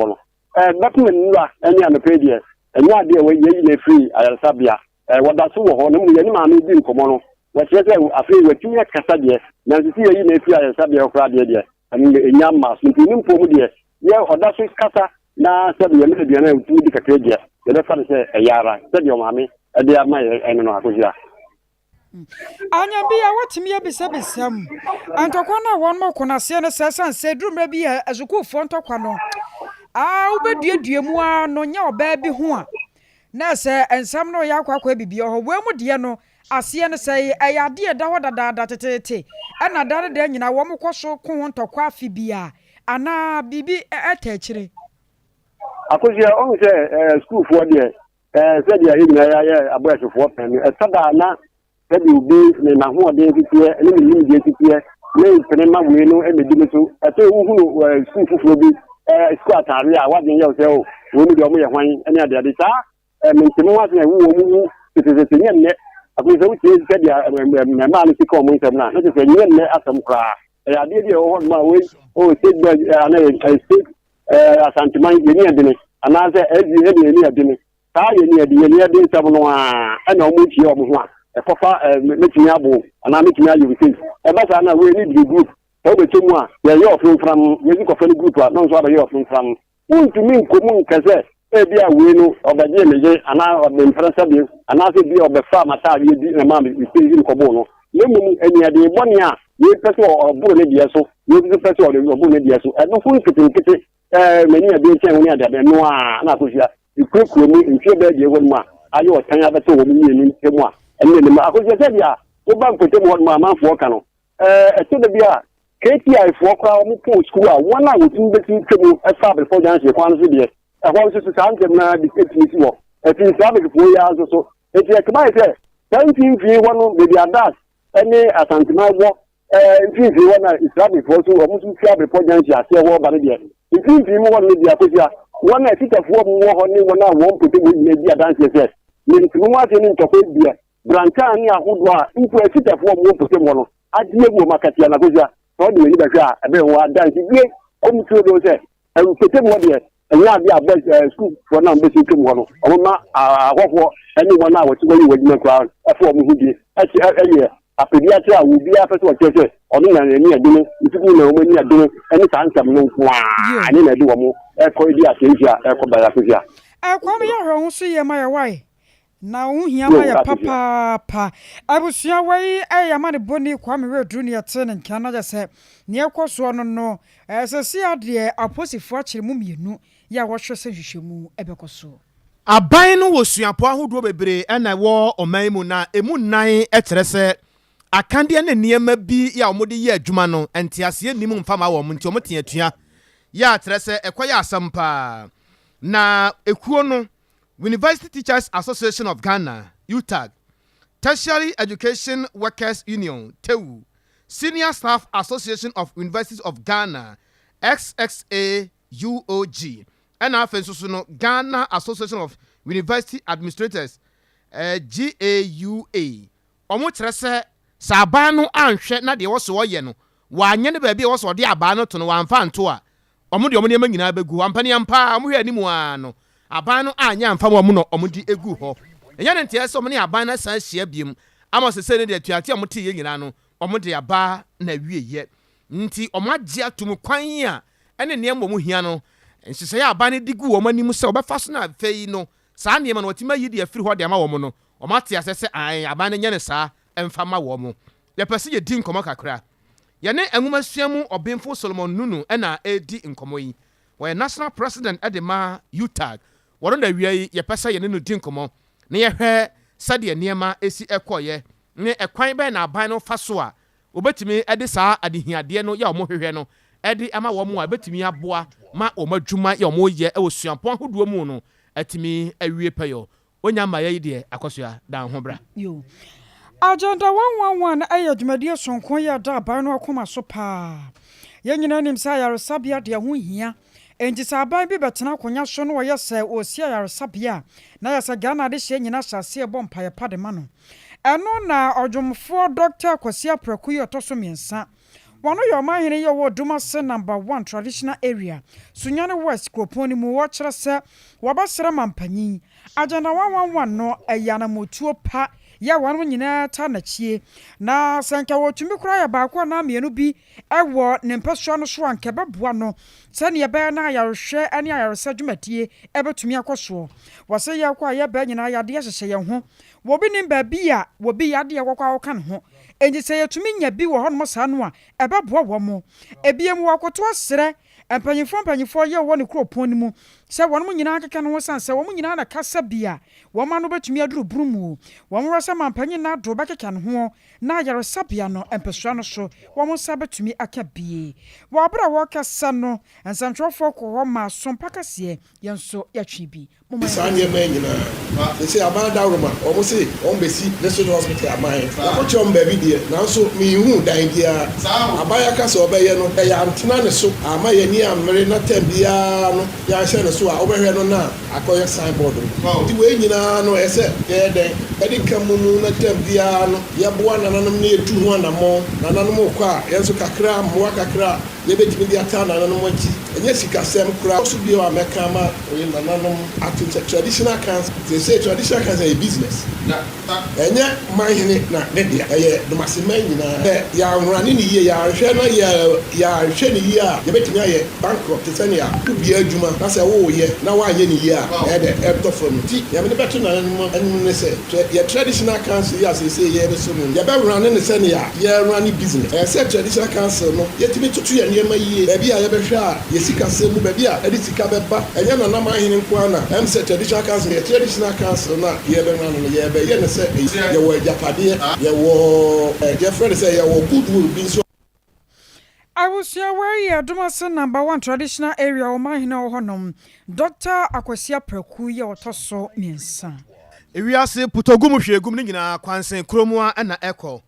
But when you are any other pages, and you are there when you're free, I'll Sabia, what that's all, any mammy didn't come on. What you say, I feel with you at Casadia, now to see you may fear and Sabia crowd there, and in Yamma, simply for me, yeah, or that's his Casa, now said the American to the Cacadia, the reference a Yara, said your mammy, and they are my enemy. Anyambia, what to me be said some. And Tokwana one more Conasiana says and said, Drew maybe as a good front of Quano. I'll be dear moi, no your baby who. Now, sir, and some no Yakwa be or where would you know? Asiana say, I idea that and I done then you know, one more so cool to coffee beer, and now Bibi at Tetchery. I could hear only school for the said a breath of water and a Sadana that will be the Mahmoud David here, and then you here, named Penema Wino and the Dimitu, a two who were school for the squat area, what in your cell, women do me a wine, and the other star, and Timothy, who it is a thing yet. I was said, my man is coming to now. That is a new at some cry. I did your my way, oh, said by a stick, a sentiment near dinner, and I said, near dinner. Tie near the near day, and no much your one. A papa making abo, and I'm making you think. A better I really need the group. Over 2 months, you're from music of any group, not what you're from. Who to me, Kumun Kazet. Maybe a win of the Jimmy, and I have been present, and I think be of the farm at you did a mammy, you see in Cobono. You mean any idea 1 year, you person or Bully Diaso, you the person or Bully Diaso, and no food to kitty, many a day, when you had no Napusia, ikuru mu nhwe be de won ma aye otan abete wo mu yenu ntemu a ene ne ma akoje se dia wo ba mpote mu won ma amanfo ka no eto de bia KTI for kwa mu po school a won a wotin beti ntemu establish for janse kwa no de ehon so sa antem na dictate wo efi sabe ko ya so eti e kama ise tantin fi won be dia das ene asantima wo fi won na islamic for so wo mu fi for janse ase wo ba de fi mu won ne dia ko sia won na sitafuo mu wo ne won a won pote mu ne dia dance se ne ntinu wa se ne ntoko bia brancha ni ahodo a nfu sitafuo mu pote mu no adie mu makati na ko sia so de ni ba hwa ebe wo dance bie o mu tuo do se pote mu de enya bia ba school for na mbesi kem ho no o ma ahofo eni won a woti wo yi kwa afo mu hudi eye apedia ti a wo bia fa so kese onu na ni adunu ntiku na o ni adunu eni sansam no kwa ani na di wo mu ko di atentia ko ba ya fia kwa me ya ho so ye ma ya wai na wo hia ma ya papa abusia wai ya ma ne boni kwa me we duru ne yete ne nkan na se ne ekoso no se si ade aposifo akire mu mienu ya wo hwe se hwehwemu ebekoso aban no wo suapo ahodo bebre na wo oman mu na emu nan etere se akande na niema bi ya omode ye adwuma no entiase nim mfama wo mu nti omote atua ya atere se ekoya asampa na ekuo no University Teachers Association of Ghana UTAG, Tertiary Education Workers Union TEU, Senior Staff Association of Universities of Ghana XXAUOG, and also Ghana Association of University Administrators GAUA. Omotrese sabano anhwe na de wo so ye no wa anye ne ba bi wo so de aba no to no wa mfa nto a omode omne ma nyina begu ampani ampa amhwe animu ano aban no anya amfa mo no omudi egu ho enya ne ntia so mo ne aban na san hia biem ama sese ne de tuate amote ye nyina no omode aba na wieye nti omagye atum kwan a ene ne mo hia no nsese ya aban ne digu wo manimu se obefa so na fei no saa ne ma no watima yi de afiri ho de ama wo mo no omate asese an aban ne nya ne saa emfa ma wo mo le pese ye di nkomo kakra ye ne enwuma suamu obemfo Solomon Nunu na edi nkomo yi wo national president edema UTAG wono da wiai ye pese ye ne no di nkomo ne ye hwe sade niema esi ekoye ne ekwan be na aban no fa so a obetimi ede saa adehiade no ya omo hwehwe no ede ama wo mo a betimi aboa ma omadwuma ya omo ye e osuampon hodo mu no atimi awie peyo onya ma ye de akosua dan ho bra yo agenda 111 aye dwumadie sonkon ya da aban no akoma so pa ye nyina nim sa yaresabia de ho hia enti sa aban bi betena konya so no ye se osia yaresabia na ya sa Ghana de hye nyina hyase bom paye pade ma no eno na odwumfo Dr. Kwasia Prakuyo toso miensa wano yo mahene ye wo Dumase number 1 traditional area Sunyane West Kroponi mu wo kire se wabasere mampanyi agenda 111 no ayana motuo pa ya wanu nyina ta na chie na sanka wotumi kura ya baako na mienu bi ewo ne mpesua no so anka beboa no se ne be na ayarhwe ane ayarsa dwumatie ebetumi akoso wase ya kwa ya ba nyina ya de hyehye ye ho wo bi nim ba bi a wo bi ya de ye kwakwa wo kan ho enji se yetumi nya bi wo ho no sa no a ebeboa wo mo ebiem wakoto asere empanyifo ye wo ne kropon mu se wonu mu nyina akeka no san se wo mu nyina na kasa bia wo ma no betumi aduru brumu wo mo rasa mampanyi na do bakeka no ho na yaresa bia no empesua no so wo mo sa betumi aka bie wo abra wo kasa no ensantwofo ko ho ma Sompa kase yenso yatwi bi Sanye nyina they say abanda roma omo say on besi national hospital aman ko chom baby die nanso mi hu dan dia abaya ka so obeye no e ya antena ne so amaye ni amere na tambia no ya hye ne so a obehwe no na akoye signboard ti we nyina no ese ye den edi kamumu na tambia no ye boa nananom ne etu ho anamo nananom ko a yenso kakra moa kakra ye betimi dia ta nananom achi enye sikasem kura so bi o ameka ma oye nananom traditional council they say traditional council is a business enye mahine na nedia eye domase man nyina ya nrani ni ye ya hwe na ya hwe ni ye a ye betimi aye bankrupt tsania ubi adwuma na se wo ye na wa anye ni ye a de to from ti ya me beto na anu ne se ye traditional council ya say ye be so no ye be run ne se ne ya ye run business say traditional council no ye timi tutu ye nneɛma yie baabi a yɛbɛhwɛ a yɛsika sɛ mu baabi a ɛde sika bɛba ɛnyɛ nanam ahene nko ana ɛm sɛ traditional council yɛ traditional council no a yɛbɛma no yɛbɛyɛ ne sɛ yɛwɔ agyapadeɛ yɛwɔ yɛfrɛ ne sɛ yɛwɔ goodwill bi nso. Awusia where ye Dumase #1 traditional area o mahina o honom Dr. Akwasia Praku ye otoso miensa. Ewiase putogum hwegum ni nyina kwansen kromua na ekọ.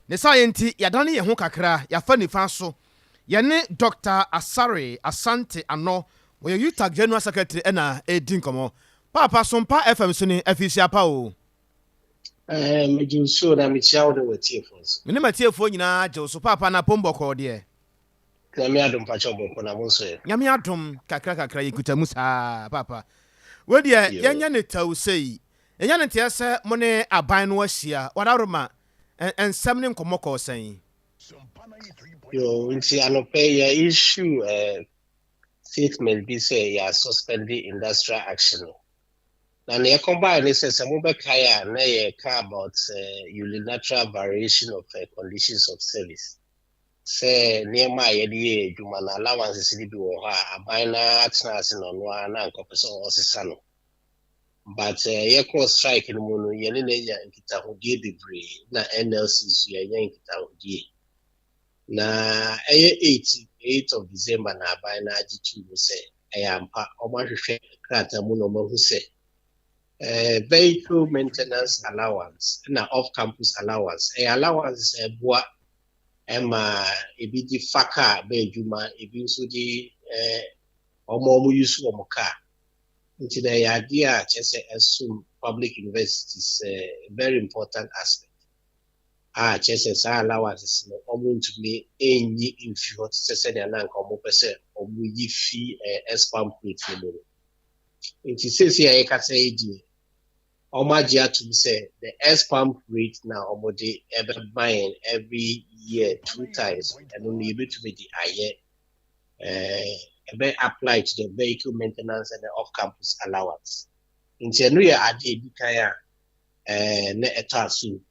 Ne sayenti yadane ye ho kakra yafa nifa so. Ye ne Dr. Asare Asante Ano wo ye UTAG General Secretary na edi nkomo. Papa Sompa FM so ni afisia pa o. Meju so na me chia wo de watiefo. Me ne matiefo nyina je so papa na pomboko de. Nyame adom pacho boko na mo so ye. Nyame adom kakra yekuta musa papa. We de yenya ne taw sei. Yenya ne tie se mo ne aban no ahia. Wadaroma ensem ne nkomoko sen. Yo nti anope ya issue statement be say ya suspending industrial action. Na ne combine ne say mo be kaya na ye ka about unilateral variation of conditions of service. Say near my idea human allowances bi wo ha aban na atnas no no na nkopeso osesano. But ye call strike no mu no ye ne ya nkita hodie bebre na NLC so ye nkita hodie. Na 8 of December na aban na agitu say ayampa omahwehwe krata mu no mahu say vehicle maintenance allowance na off campus allowance allowance boa ema ebi di faka be adwuma ebi nso di omo use omo car nti na ya dia chese assume public universities very important aspect chese sa allowance no omo ntumi enyi info chese de na nka omo pese omo yi fi spam plate no nti sesi ya ka say di Omagia to say the S-pump rate now omode ever buying every year 2 times and only able to be the apply to the vehicle maintenance and the off-campus allowance. In January, I did kaya ne etasu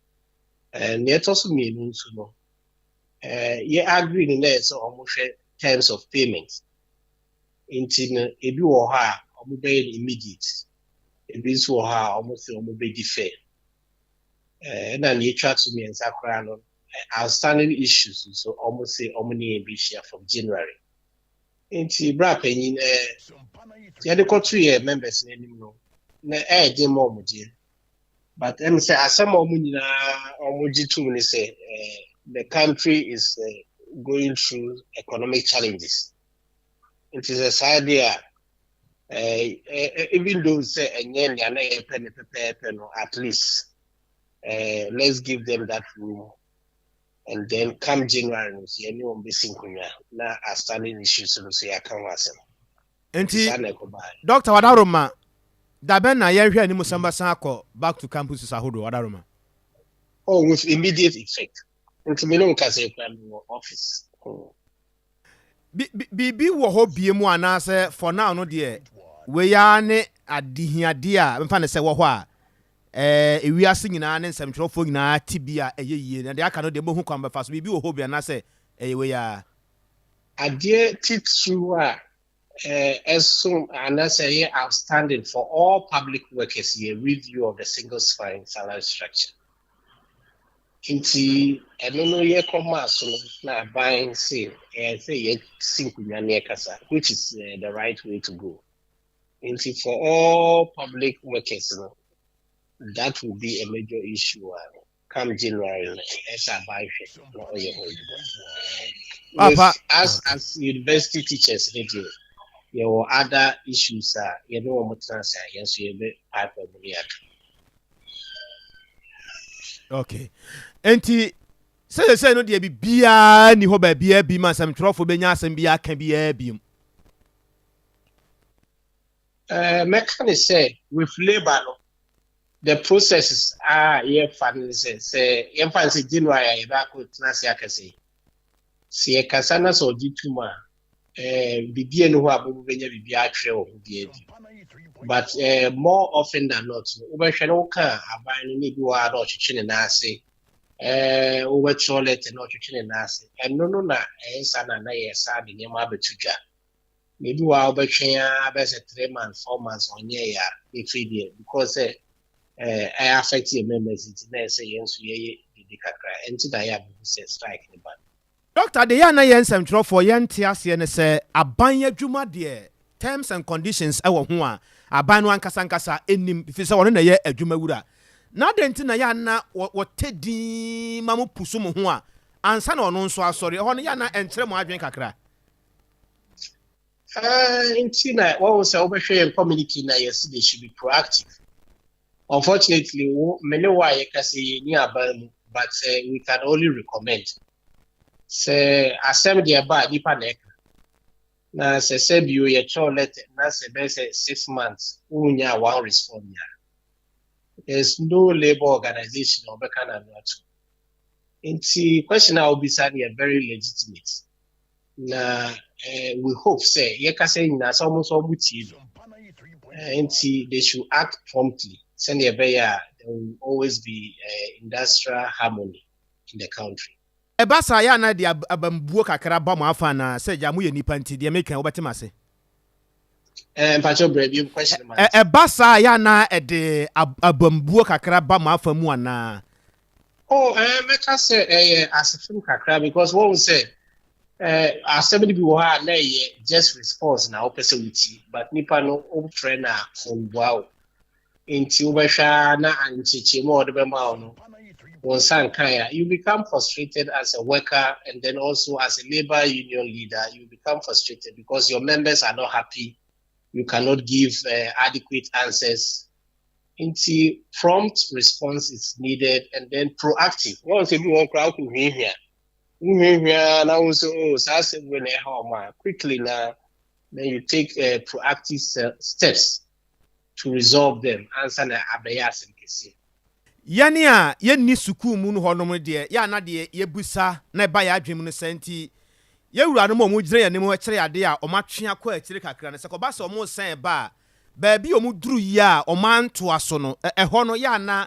and yet also means no. You agree in there so almost terms of payment. In Tina, if you are immediate. This will have almost be fair. And then you try to me and Sakrano outstanding issues, so almost say omni ambitious from January. Into Brapping in the country members anymore. Na demo but I'm say as some omuna omuji to say the country is going through economic challenges. It is a idea. Even though say at least let's give them that room and then come January no see anyone be sinkunya na outstanding issues no say aka wasem enti Dr. Wadaroma da ben na yenhwe ani musamba san akọ back to campuses ahodo Wadaroma with immediate effect enti me no nka say plan office Bibi wo ho biemu anase for now no de we ya ne adihiade a mfa ne se wo ho a ewiase nyina ne nsɛmtwerɛfo nyina tibia eyeyie na de aka no de bohu kwamba fa so bibi wo ho bia na se we ya ade titru a esum anase outstanding for all public workers a review of the single spine salary structure. Inti no ye commerce na buying say ye sinkunya ne kasa which is the right way to go. Inti for all public workers that will be a major issue come January as I buy as university teachers there were other issues you know what say yes you be pipe okay enti say no de bia ni ho ba bia bi ma sam trofo benya asem bia ka bia bi mechanic say with labor the processes are here fun say yen fancy January e ba ko tnase akase se kasana so dituma bibie no ho abobu benya bibia atwe o bibia but more often than not we be hwe no ka aban no bi wa do chichi ne na ase over toilet and not chicken nasi and no na sana na yesa de nyama betuja maybe wa obetwa best 3 months 4 months on ya if because I affect your members it na say yensu ye de kakra enti da ya say strike ni ba Doctor de ya na yensem tro for yente ase ne say aban adwuma de terms and conditions e wo ho a aban no ankasa enim fi say wono na ye adwuma wura na denti na ya na wotedi mamu pusu mo ho a ansa na ono nso asori ho no ya na enkyere mo adwen kakra enti na what was obehwe community na yes they should be proactive. Unfortunately many why you can say ni aban but we can only recommend say assembly about nipa na say bio ye toilet na say 6 months unya one respond ya. There's no labor organization or bekana no. Inti question I will be saying very legitimate. Na we hope say ye ka say na so muti inti they should act promptly. Send there will always be industrial harmony in the country. Ebasa ya na de abambuo kakra ba mo afa na say ja mo ye nipa nti de make obetima se Pacho Brady question man. Ebasa ya na de abambuo kakra ba mo afa mu ana. Oh, make us say asifim kakra because what we say assembly bi wo ha na just response na opese wuti but nipa no o trainer on wow. Inti ubesha na anchichi mo de bema no. You become frustrated as a worker and then also as a labor union leader, you become frustrated because your members are not happy. You cannot give adequate answers. Until prompt response is needed and then proactive. Once you want crowd to here, now also quickly now, then you take proactive steps to resolve them. Answer na abayas in case. Yani a yenni suku mu no honom de ya na de yebusa na ba ya adwem no santi ye wura no mo gyire ya ne mo kire ade a o matwe akọ akire kakra ne se ko ba se o mo san ba bi o mu duru yi a o manto aso no ho no ya na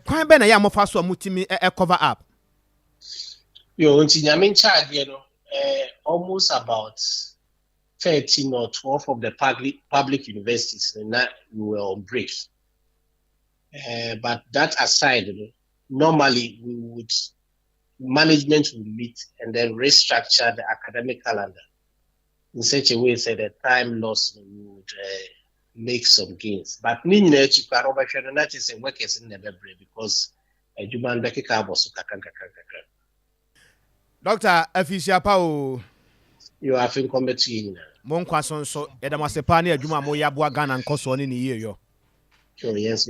kwan be na ya mo fa so mutimi cover up yo nti nyame nchaade no almost about 13 or 12 of the public universities na we were on break. But that aside, normally management would meet and then restructure the academic calendar in such a way so that time loss would make some gains. But that is a work is in the library because a human being was Doctor Afisia Pao, you have in committee. Monkwason so Edamasepani, a Juma Moya Boagan and Koson in the year. Yes,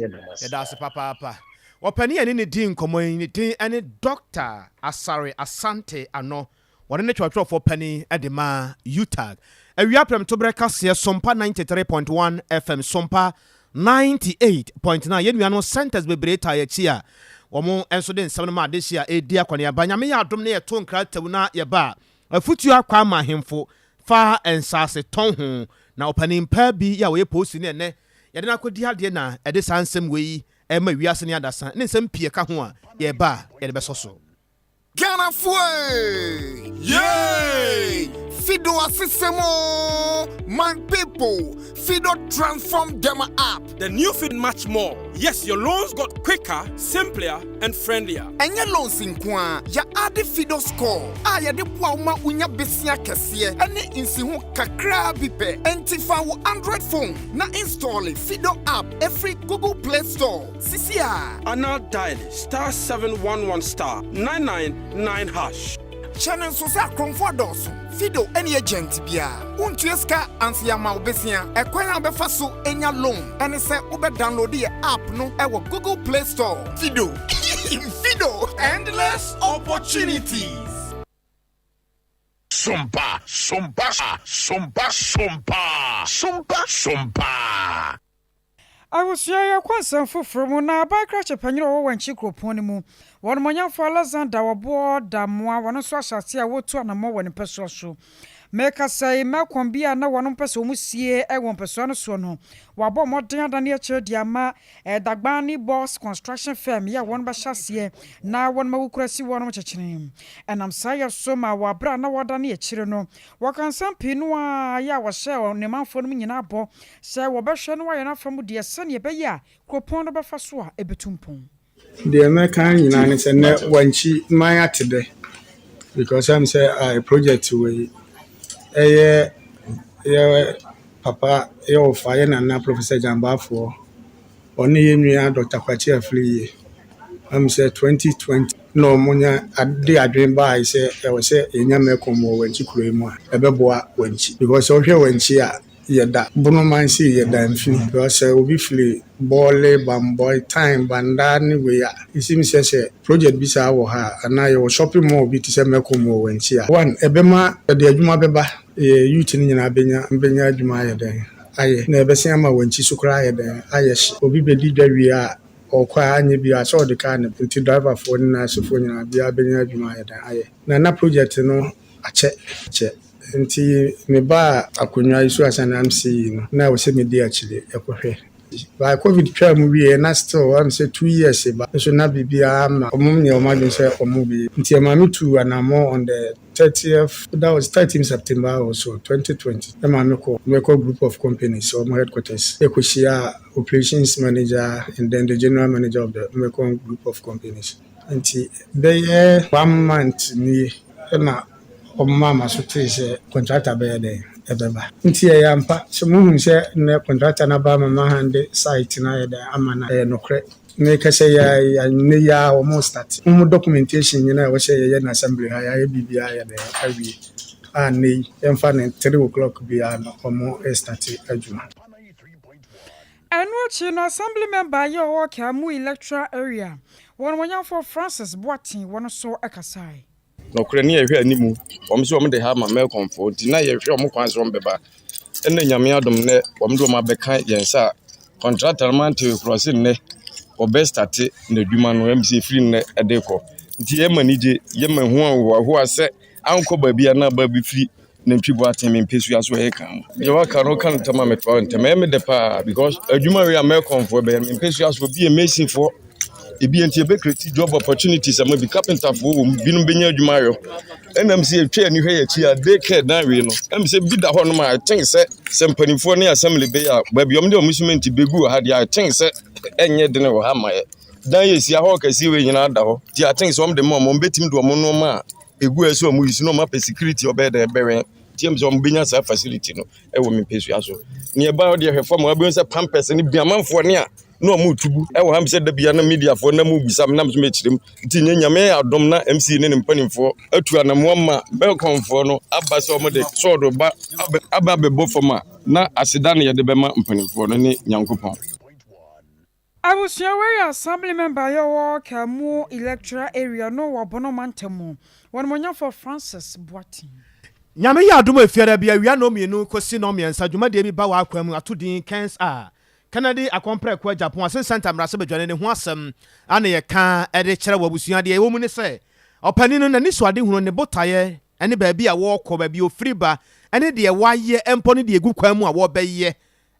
that's papa. Opani any din community any doctor Asare Asante ano. One in the for penny edema UTAG. A reaprem to breakfast here Sompa 93.1 FM Sompa 98.9. Yen we are no centers be breta ye chia. Omo enso den 7 ma this year e dia kwani abanya me ya dom na ye ton krata na ye ba. Afutu akwa ma hemfo fa ensase ton ho na opani mpa bi ya we post ni ene. Yadena kodi ade na ede sansem we ma wiase ne adasa ne nsem pie ka ho a ye ba ye be soso Ghana fue yay Fido asisemo my people Fido transform them app the new Fido much more. Yes, your loans got quicker, simpler and friendlier. And your loans in kwa ya ade Fido score aya de kwa uma unya besia kese ene insi ho kakra bipe entifa wo Android phone na install Fido app every Google Play Store sisia ana dial *711*999#. Channel so sa comfortos Fido any agent bia untueska ansiama obesia ekwan abefa so enya loan ene se ube download the app no ewo Google Play Store Fido Fido endless opportunities. Sompa I was here quite from na by crash a panyo when chikro ponimu. One monya for Alexander or board damoa, one so shall see a water and a more when in person show. meka say makon bia na wono pese omusie e won peso no so no wabo modern adane a chere dia ma dagbani boss construction firm ya won ba hyase na won ma wukurasi won chechene enam saya so ma wabra na wodane a chere no wakan sampi no a ya wo hye ne manfo no nyina abo say wo be hwe no wa yana fam de sane e be ya kropon no be fa so a ebetumpon the American nyina ne se ne wanchi man atede because I'm say a project we papa fire na Professor Jambafo oni yenua Dr. Kwachi Afli I'm say 2020 no munya ade adwen ba I say e wo say enya mekomo wanchi kuro mu a ebeboa wanchi because o hwe wanchi a yeda bono man si yeda mfini because obi fili bole bamboy time banda ni we ya isi say project bisa wo ha ana yo shopping mall bi ti say mekomo wanchi a one ebema de adwuma beba youth ni nyina benya adwuma yeda aye na ebese ama wanchi sukura yeda aye obi bedi dwawi a okwa anye bi a so de car ne nti driver for na sofo nyina bia benya adwuma yeda aye na project no ache nti me ba akonwa isu asana am see no na wo se me dey actually ekohwe by covid tram we na still am say 2 years ba so na bibia ama omum nye omadun say omubi nti ama me tu anamo on the 30th that was 13 September also 2020 ama me ko group of companies so my headquarters ekoshia operations manager and then the general manager of the Mekong group of companies nti they 1 month ni na mama so say contractor be there ebeba nti yampa so muhun say na contractor na ba mama hande site na yeda amana nokre ne ka say ya ne ya almost start documentation nyina we say ya na assembly ha ya bibia ya there awie ne emfa na 3 o'clock bia no omo start adwuma Anwochi no assembly member ye work amu electoral area won for Francis Boatin won so ekasai no krani ehwe animu omse omde ha ma me comfort na ye hwe omkwan so mbeba enne nyame adom ne omde o mabeka yensa contractor man to cross ne obest start na dwuma no mse free ne edeko nti ye manije ye mahu awo ase anko babia na babi free na ntwibo atemi mpesu aso he kan ye waka no kan tama metwa ntema me de pa because adwuma we am comfort be mpesu aso bi amazing for ebi enti ebe create job opportunities am be carpenter for binum benya adwuma yo enam se etwa ni hwe ya chi a dey care dan we no em se bi da ho no ma I think se sempanifo ne assembly be ya ba bi om de omusement begu ha dia I think se enye de ne wo ha ma dan ye sia ho ka si we nyina da ho ti I think se om de mom betim do no ma egu eso omu isi no ma pe security obede ebewe tiem so om benya sa facility no e wo me pesu aso ne e ba de hwefo ma be se pampers ni biamanfo ne a no mu tubu e wo ham se da bia na media for na mu bisam na so mechirim nti nyame adom na MC ne mpanimfo atu anamo ma be konfo no aba se o de sodo ba aba bebo foma na aseda ne ye de be ma mpanimfo no ne nyankopon Abusia we assembly member ye work amu electoral area no wabono mantemu won monya for Francis Boatin nyame ya adom afiara bia wia no mienu kosi no miensa dwuma de bi ba wa akwam atodin kens a Canada akompre kwa Japan asen center mrase bedwane ne ho asem ana ye ka ede kire wabusua de wo mu ne se opani no na ni so ade hunu ne botaye ene ba bi a wo kọ ba bi ofiri ba ene de waye empo ne de egu kwa mu a wo beye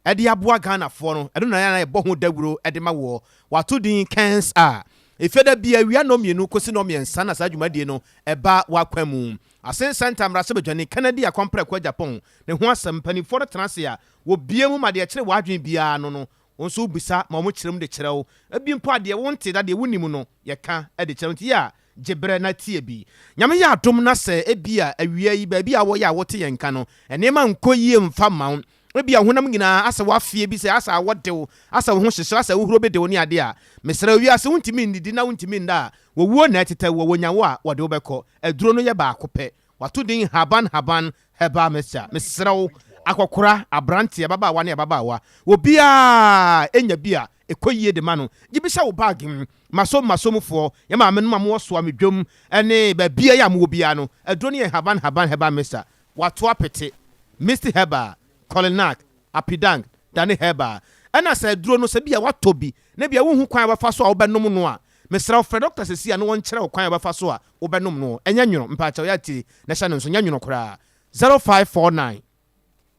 ede aboa Ghana fo no ede na ya bo ho dawuro ede ma wo wato din kens a efeda bia wia no mienu kosi no miensa na sa dwuma de no eba wa kwa mu asen center mrase bedwane Canada akompre kwa Japan ne ho asem pani for transe a wo bia mu ma de kire wadwen bia no onso bisa ma mo kirem de kirew abi mpo ade wonte da de wonimu no ye ka ade kirew nti ya jebre na tie bi nyame ya adom na se ebia awia yi ba bia wo ya wote ye nka no enema nkoyie mfa ma ebia honam nyina asa wafie bi se asa wodew asa wo ho hyehye asa wo huro be de woni ade a mesra wi ase wontimi ndidi na wontimi nda wo wuo na eteta wo wonyawo a wode wo bekọ aduro no ye ba akopẹ wato din haban heba mesra wo akokora abrantie baba wa ne baba wa obia enya bia ekoyie de ma no gibisha wo bag masomfo ya ma menum am so amedwom ene ba bia ya mo bia no aduro ne haban heba mesa wato apete Mr Heba Kolinak Apidang Dani Heba ana sa aduro no se bia wato bi na bia wo hu kwan ba fa so a wo benom no a mesra fre doctor sesia no won kire wo kwan ba fa so a wo benom no enya nwuno mpa cha ya ti na sha no so nya nwuno kora 0549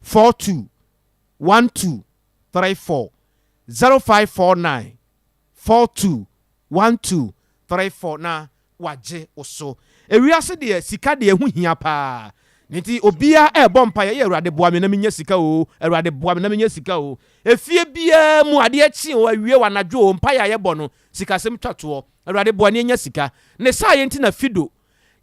42 12 34 0549 42 12 34 na waje oso ewiase de sika de hu hia pa nti obia bompa ye Awurade boa me na menya sika o Awurade boa me na menya sika o efie bia mu ade achi o awie wanadwo mpa ya ye bɔ no sika sem twato Awurade boa ne nya sika ne sa ye nti na fido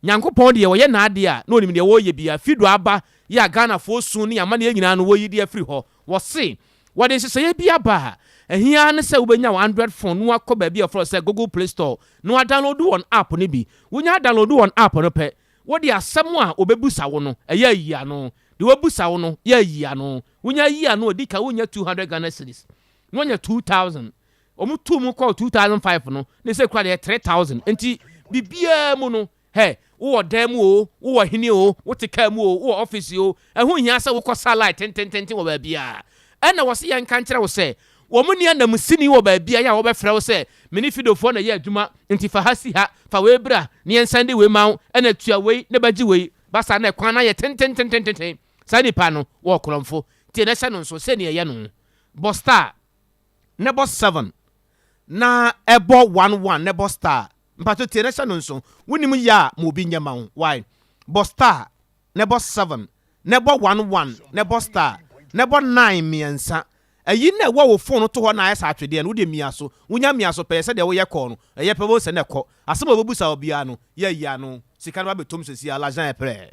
Nyankopɔn de ye na ade a na onim de wo ye bia fido aba ya Ghana fo sun ne amane nyina no wo yi de afiri ho wo se wo de sese ye bia ba ehia ne se wo benya 100 phone no akɔ bia for say Google Play Store no download one app ne bi wonya download one app no pe wo de asɛm a obebusa wo no ɛyɛ yia no de wobusa wo no yɛ yia no wonya yia no odika wonya 200 Ghana cedis no wonya 2000 omu tu mu call 2005 no ne se kwa de 3000 enti bibia mu no he wo dem o wo hini o wo tika mu o wo office o ɛho hia sɛ wo kɔ satellite tenten wo ba bia ɛna wo se yɛn kan kyerɛ wo sɛ wo mu nia na musini wo ba bia ya wo bɛfrɛ wo sɛ mini fidofo na yɛ adwuma enti fa hasi ha fa we bra ne yɛn sande we ma ɛna tua we ne bagye we basa na kwan na yɛ tenten sa nipa no wo kromfo tie na hyɛ no nso sɛ ne yɛ no Bosta nebo 7 na ebo 11 nebo star mpato tie na hyɛ no nso wonim ya ma obi nyama wo why Bosta nebo 7 nebo 11 nebo star nebo 9 miensa ayi na wo phone to ho na ayesa atwede no de mia so wonya mia so pɛ sɛ de wo yɛ kɔ no ɛyɛ pɛ bo sɛ ne kɔ asɛm obebusa obia no yɛ yia no sika no abetom sesi ala jan epre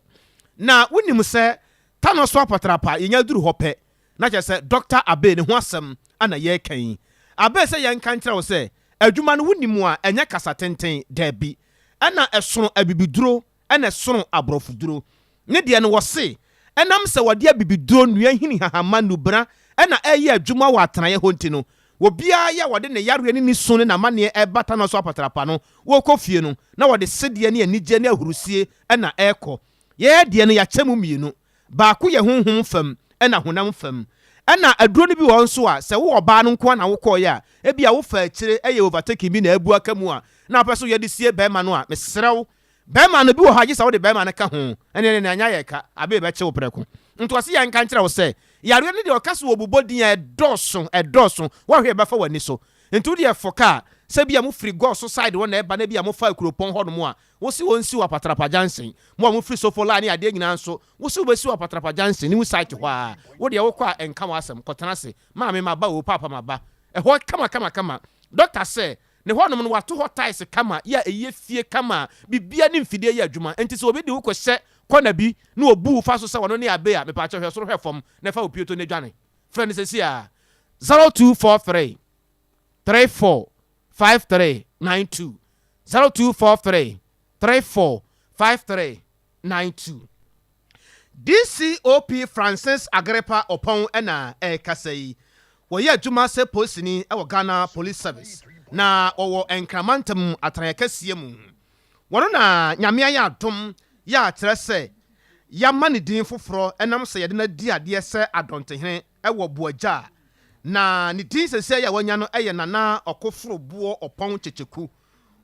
na wonim sɛ tano so apatrapa yenya duru hɔ pɛ na kyɛ sɛ Dr. Abe ne ho asɛm ana yɛ kan Abe sɛ yɛn kan kyerɛ wo sɛ adwuma no wonim a ɛnyɛ kasa tenten da bi ɛna ɛsono abibiduro ɛna ɛsono abrɔfuduro ne de no wɔse ɛnam sɛ wɔde abibiduro nua hini hahama nubra ɛna ɛyɛ adwuma wɔ atenaye honti no wobia yɛ wɔde ne yareɛ ne ni so ne na mane ɛbata no so apatrapa no wɔkɔ fie no na wɔde sedeɛ ne anigye ne ahurusie ɛna ɛkɔ yɛ deɛ no yɛakyɛ mu mienu baako yɛ honhom fam ɛna honam fam ɛna aduro no bi wɔ nso a sɛ wo ɔbaa no nko na wokɔ yɛ a ebia wo fa akyire ɛyɛ overtake bi na abu aka mu a na apɛ so yɛde sie bɛrima no a mesrɛw bɛrima no bi wɔ ha gye sɛ wode bɛrima no ka ho ɛne ne anya yɛ ka abe bɛkye wo prɛko nto ase yɛn kan kyerɛ wo sɛ yare ne de ɔkase wɔ bobodin ɛdɔso wɔhwɛ bɛfa wani so nto de ɛfoka sɛ bia mo free go so side wɔ na ɛba na bia mo fa kuropɔn hɔ no mu a wo si won si wɔ patrapa jansen mo a mo free sofo la ne ade nyina nso wo si wo si wɔ patrapa jansen ni mu site hɔ a wo de wɔkɔ a ɛnka mo asɛm kɔtena se maame ma ba wo papa ma ba ɛhɔ kama doctor sɛ ne hɔ nom no wato hɔ ties kama ya ɛyɛ fie kama bibia ne mfidie yɛ adwuma enti sɛ obi de wo kɔ hyɛ kɔna bi na obu fa so sɛ wɔno ne abe a mepa kyɛ hwɛ soro hwɛ fam na fa opieto ne dwane friend sɛ a 0243 34 5392 0243 34 5392 DCOP Francis Agrippa Opon ɛna ɛkasa yi wɔyɛ adwuma sɛ polisini ɛwɔ Ghana Police Service na ɔwɔ enkramantam atranyakasie mu wɔno na nyamea yɛ adom ya kyerɛ sɛ yama ne din foforɔ ɛnam sɛ yɛde na di adeɛ sɛ adɔntehene ɛwɔ buagya na ne din sɛsɛ yɛ wanya no ɛyɛ nana ɔkoforo boɔ ɔpɔn kyekyeku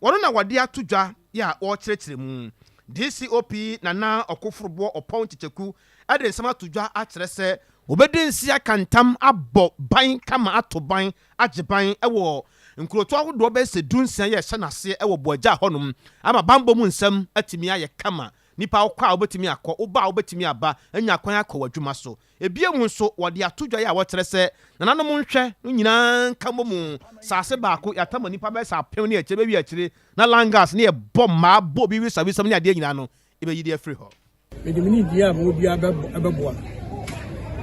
wɔno na wɔde ato dwa ya ɔkyerɛkyerɛ mu DCOP nana ɔkoforo boɔ ɔpɔn kyekyeku ɛde nsɛm ato dwa akyerɛ sɛ obɛde nsia kantam abɔ ban kama ato ban agye ban ɛwɔ nkuroto ahodoɔ bɛsɛ dunsia yɛ hyɛ n'ase ɛwɔ buagya hɔnom ama bambɔ mu nsɛm atimi ayɛ kama nipa okwa obetimi akɔ oba obetimi aba anya kwan akɔ wadwuma so ebie mu nso wɔde atodwa ya wɔkyerɛ sɛ nananom nhwɛ no nyinaa nka mu saase baako yatama nipa bɛsɛ apem ne akyire bɛwi akyire na langas ne yɛbɔ maa bɔ bi wisabisam ne adeɛ nyinaa no ebɛyi de afiri hɔ medemini dia mo bia abɛboa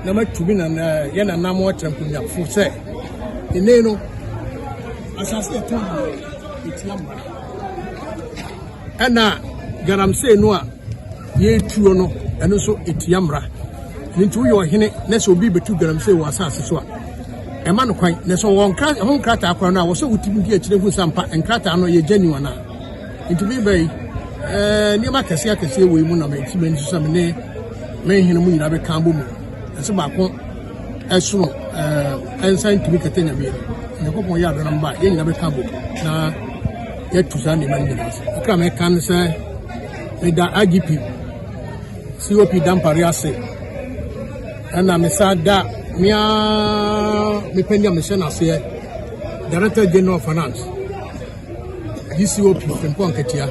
na matumi na yɛ nanam wɔkyerɛ mpunyafo sɛ ene no asase yɛtɔn etiam ɛna garamsey no a yɛtuo no ɛno so etiamra nti wo yɛ ɔhene na sɛ obi betu garamsey wɔ asase so a ɛma no kwan na sɛ wɔn kra ho nkrata akwa no a wɔsɛ wotimi di akyire hu sampa nkrata no yɛ genuine a nti bi bai nneɛma akɛse wɔ mu na mɛtimi nso sɛ me hene mu nyina bɛka bɔ mu ɛsɛ baako ɛsono ɛnsa ntimi kɛtɛ nyame ne kɔpɔn yɛ adɔnam ba yɛ nyina bɛka bɔ na yɛtu saa nneɛma no nyinaa akra mɛka no sɛ da IGP COP dampare ase ana mesada mia mepenya mission ase Director General of Finance DCOP Fempon Ketia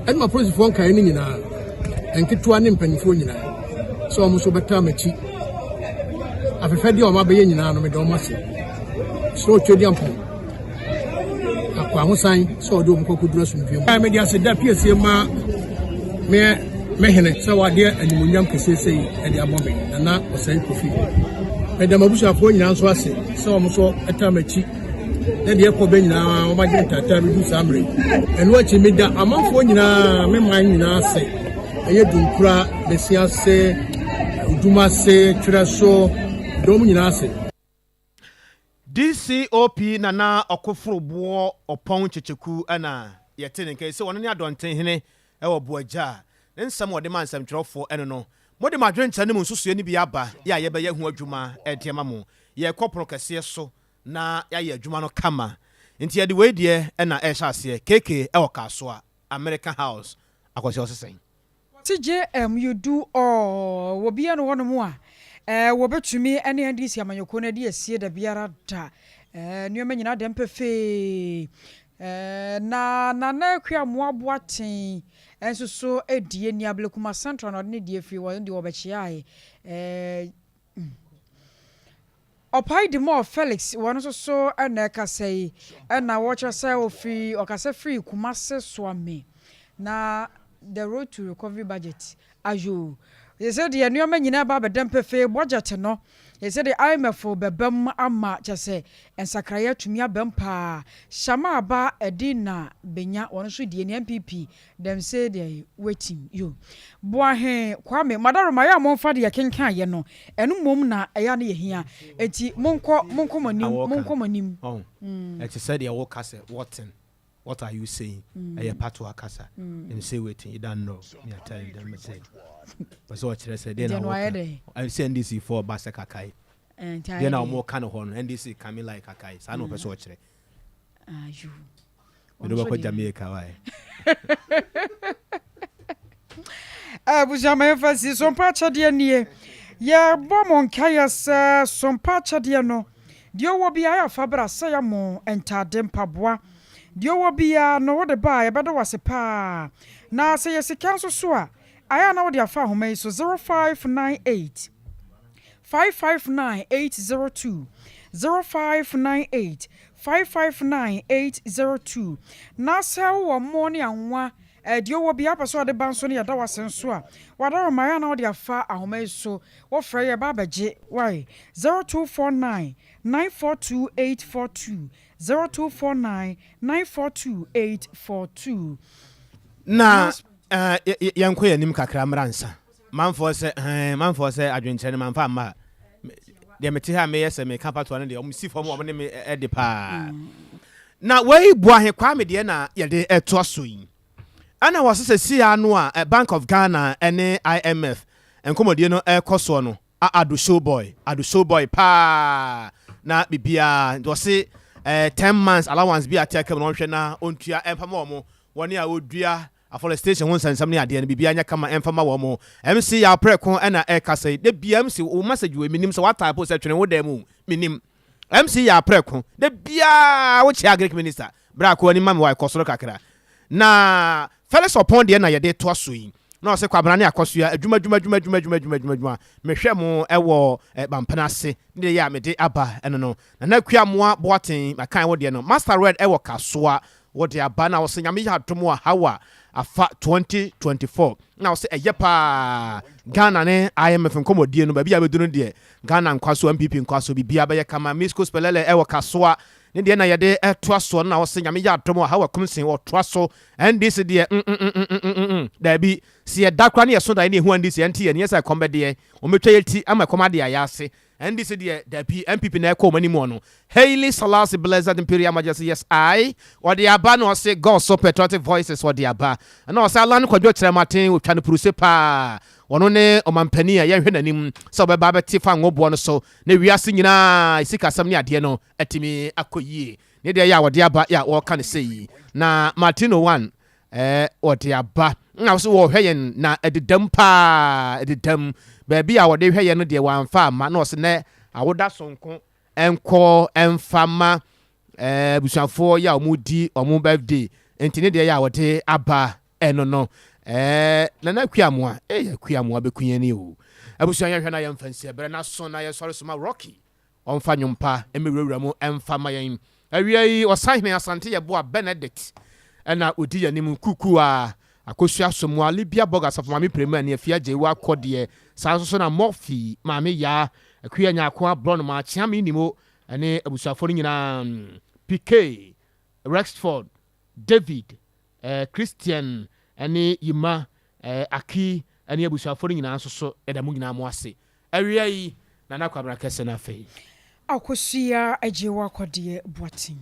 and my project for Kaini nyina enketua ne mpanifo nyina so omo so beta machi afefedi o mabe nyina no me do mase so twedi ampo akwa hosan so do mko kudura sumfie mu media se da piesie ma me hene so wade animunyam kesesei e de abome na osan kofi medam abusuafo nyina nso ase so omo so eta machi na de ekobe nyina o magye tata bi samre eno achi me da amanfo nyina me man nyina ase eye dunkura besiase udumase treso dom nyina ase DCOP nana okoforobo opon checheku ana yetene nke se wono ne adonten hene e wo boaja nsam wode man sam twerofo eno no mode madwenta ne munsusu ni bi aba ya ye be ye hu adwuma etema mo ye kopro kese so na ya ye adwuma no kama nti ye de we de na e hyase keke e wo kaso a American House akwose osesen TJM you do all wo bia no wono mu a wo betumi ene ndisi amanyoko na de asie da biara da nneoma nyina de mpefe na akwa moaboaten enso so edie ni ablekuma central no ne die free wo de wo bechiae Opai de more Felix one so na kasai na watch say ofi okase free kumase swame na the road to recovery budget ajo they said the nneoma nyina ba bedam pefe budget no they said the IMF bebam ama chese ensakraya tumi abampa shama ba edina benya one so die NPP them say they waiting you boahe kwame madaroma ya monfa de kenkan ye no enu mom na eya na yehia enti monko manim it said the work as what are you saying? A part of Akasa. And say waiting, you don't know. Me are telling them say. But so I said then I send this for Basa Kakai. Then I'm more kind of horn and this is coming like Kakai. So I know person watch it. You. We don't go Jamaica why. Bujama emphasis Sompa chadia nie. Ya bomon kaya sa Sompa chadia no. Dio wo bia ya fabra sa ya mo entade mpaboa. Dio wo bia no wo de ba e bedo wase pa na se yesika so so a aya na wo de afa homa so 0598 559802 0598 559802 na se wo mo ne anwa dio wo bia paso de banso ne yada wase so a wada ma aya na wo de afa ahoma so wo frɛ ye ba baje why 0249 942842 0249942842 na yanko yanim kakra mransa manfo se adwenkyere manfa ma de meti ha me yese me kapato ne de omsi fom obne me ede pa na wei buahe kwa me de na yede eto so yi ana wasese sia no a Bank of Ghana ene IMF enkomodie no ekoso no adu show boy pa na bibia do se 10 months allowance bi atake no hwe na ontua empama omo woni a odua afforestation won sansam ne ade ne bibia nya kama empama wo mo MC ya preko na ekase de bia MC o message we minim so what type of setwene wo dem minim MC ya preko de bia wo chi agric minister bra ko ni mam wa ikosoro kakra na Felix upon de na ye de to aso yi na o se kwabra ne akoso ya adwuma mehwe mo ewo bampana ase ne ya me de aba eno no na kwa moa boaten makan wo de no Master Red ewo kasoa wo de aba na wo se nyame ya adomo a hawa afa 2024 na wo se eyepa Ghana ne IMF nkomodie no ba bia bedunu de Ghana nkwaso MPP nkwaso bibia ba ye kama Misco Spelele ewo kasoa ne de na ye de toaso na wo se nyame ya adomo a hawa kumsen wo toaso and this de da bi si e dakra ne so da ne hu andi si enti ye ne yesa kombede o metwa yeti ama komade ayase and this de da bi MPP na ko mani mo no Haile Selassie Blessed Imperial Majesty yes I or the aba no say God so patriotic voices or the aba and no say Allah no kwadwo kire maten o twa ne puruse pa wono ne omampani a ye hwe nanim so be ba beti fa ngobo no so na wiase nyina isika sam ne ade no atimi akoyie ne de ya wode aba ya wo ka ne sei na Martino 1 or the aba na so wo hwɛ yɛn na ededam pa ededam baabi a wɔde hwɛ yɛn no de wɔamfa ama na ɔse nɛ awoda sonko enko emfama busuafoɔ ya ɔmudi ɔmo birthday enti ne de ya wɔde aba eno no nana kuamoa kuamoa bekunya ni o abusua yɛhwɛ na yɛmfa nsia bere na so na yɛsɔre so ma Rocky ɔmfa nwompa emewurawura mu emfama yɛn awia yi ɔsahene asante yɛboa Benedict ɛna odi yanim kuku a akosua somoa Libia Bogas of Mami Premier ne afia jewa kɔdeɛ saa so na Morphy maame ya akua nya akwa blon ma chiame nimo ɛne abusuafo nyina PK Rexford David Christian ɛne Yima Aki ɛne abusuafo nyina so ɛdamu nyina mo ase awia yi na nakwabra kɛse na afei akosua ajewa kɔdeɛ boatin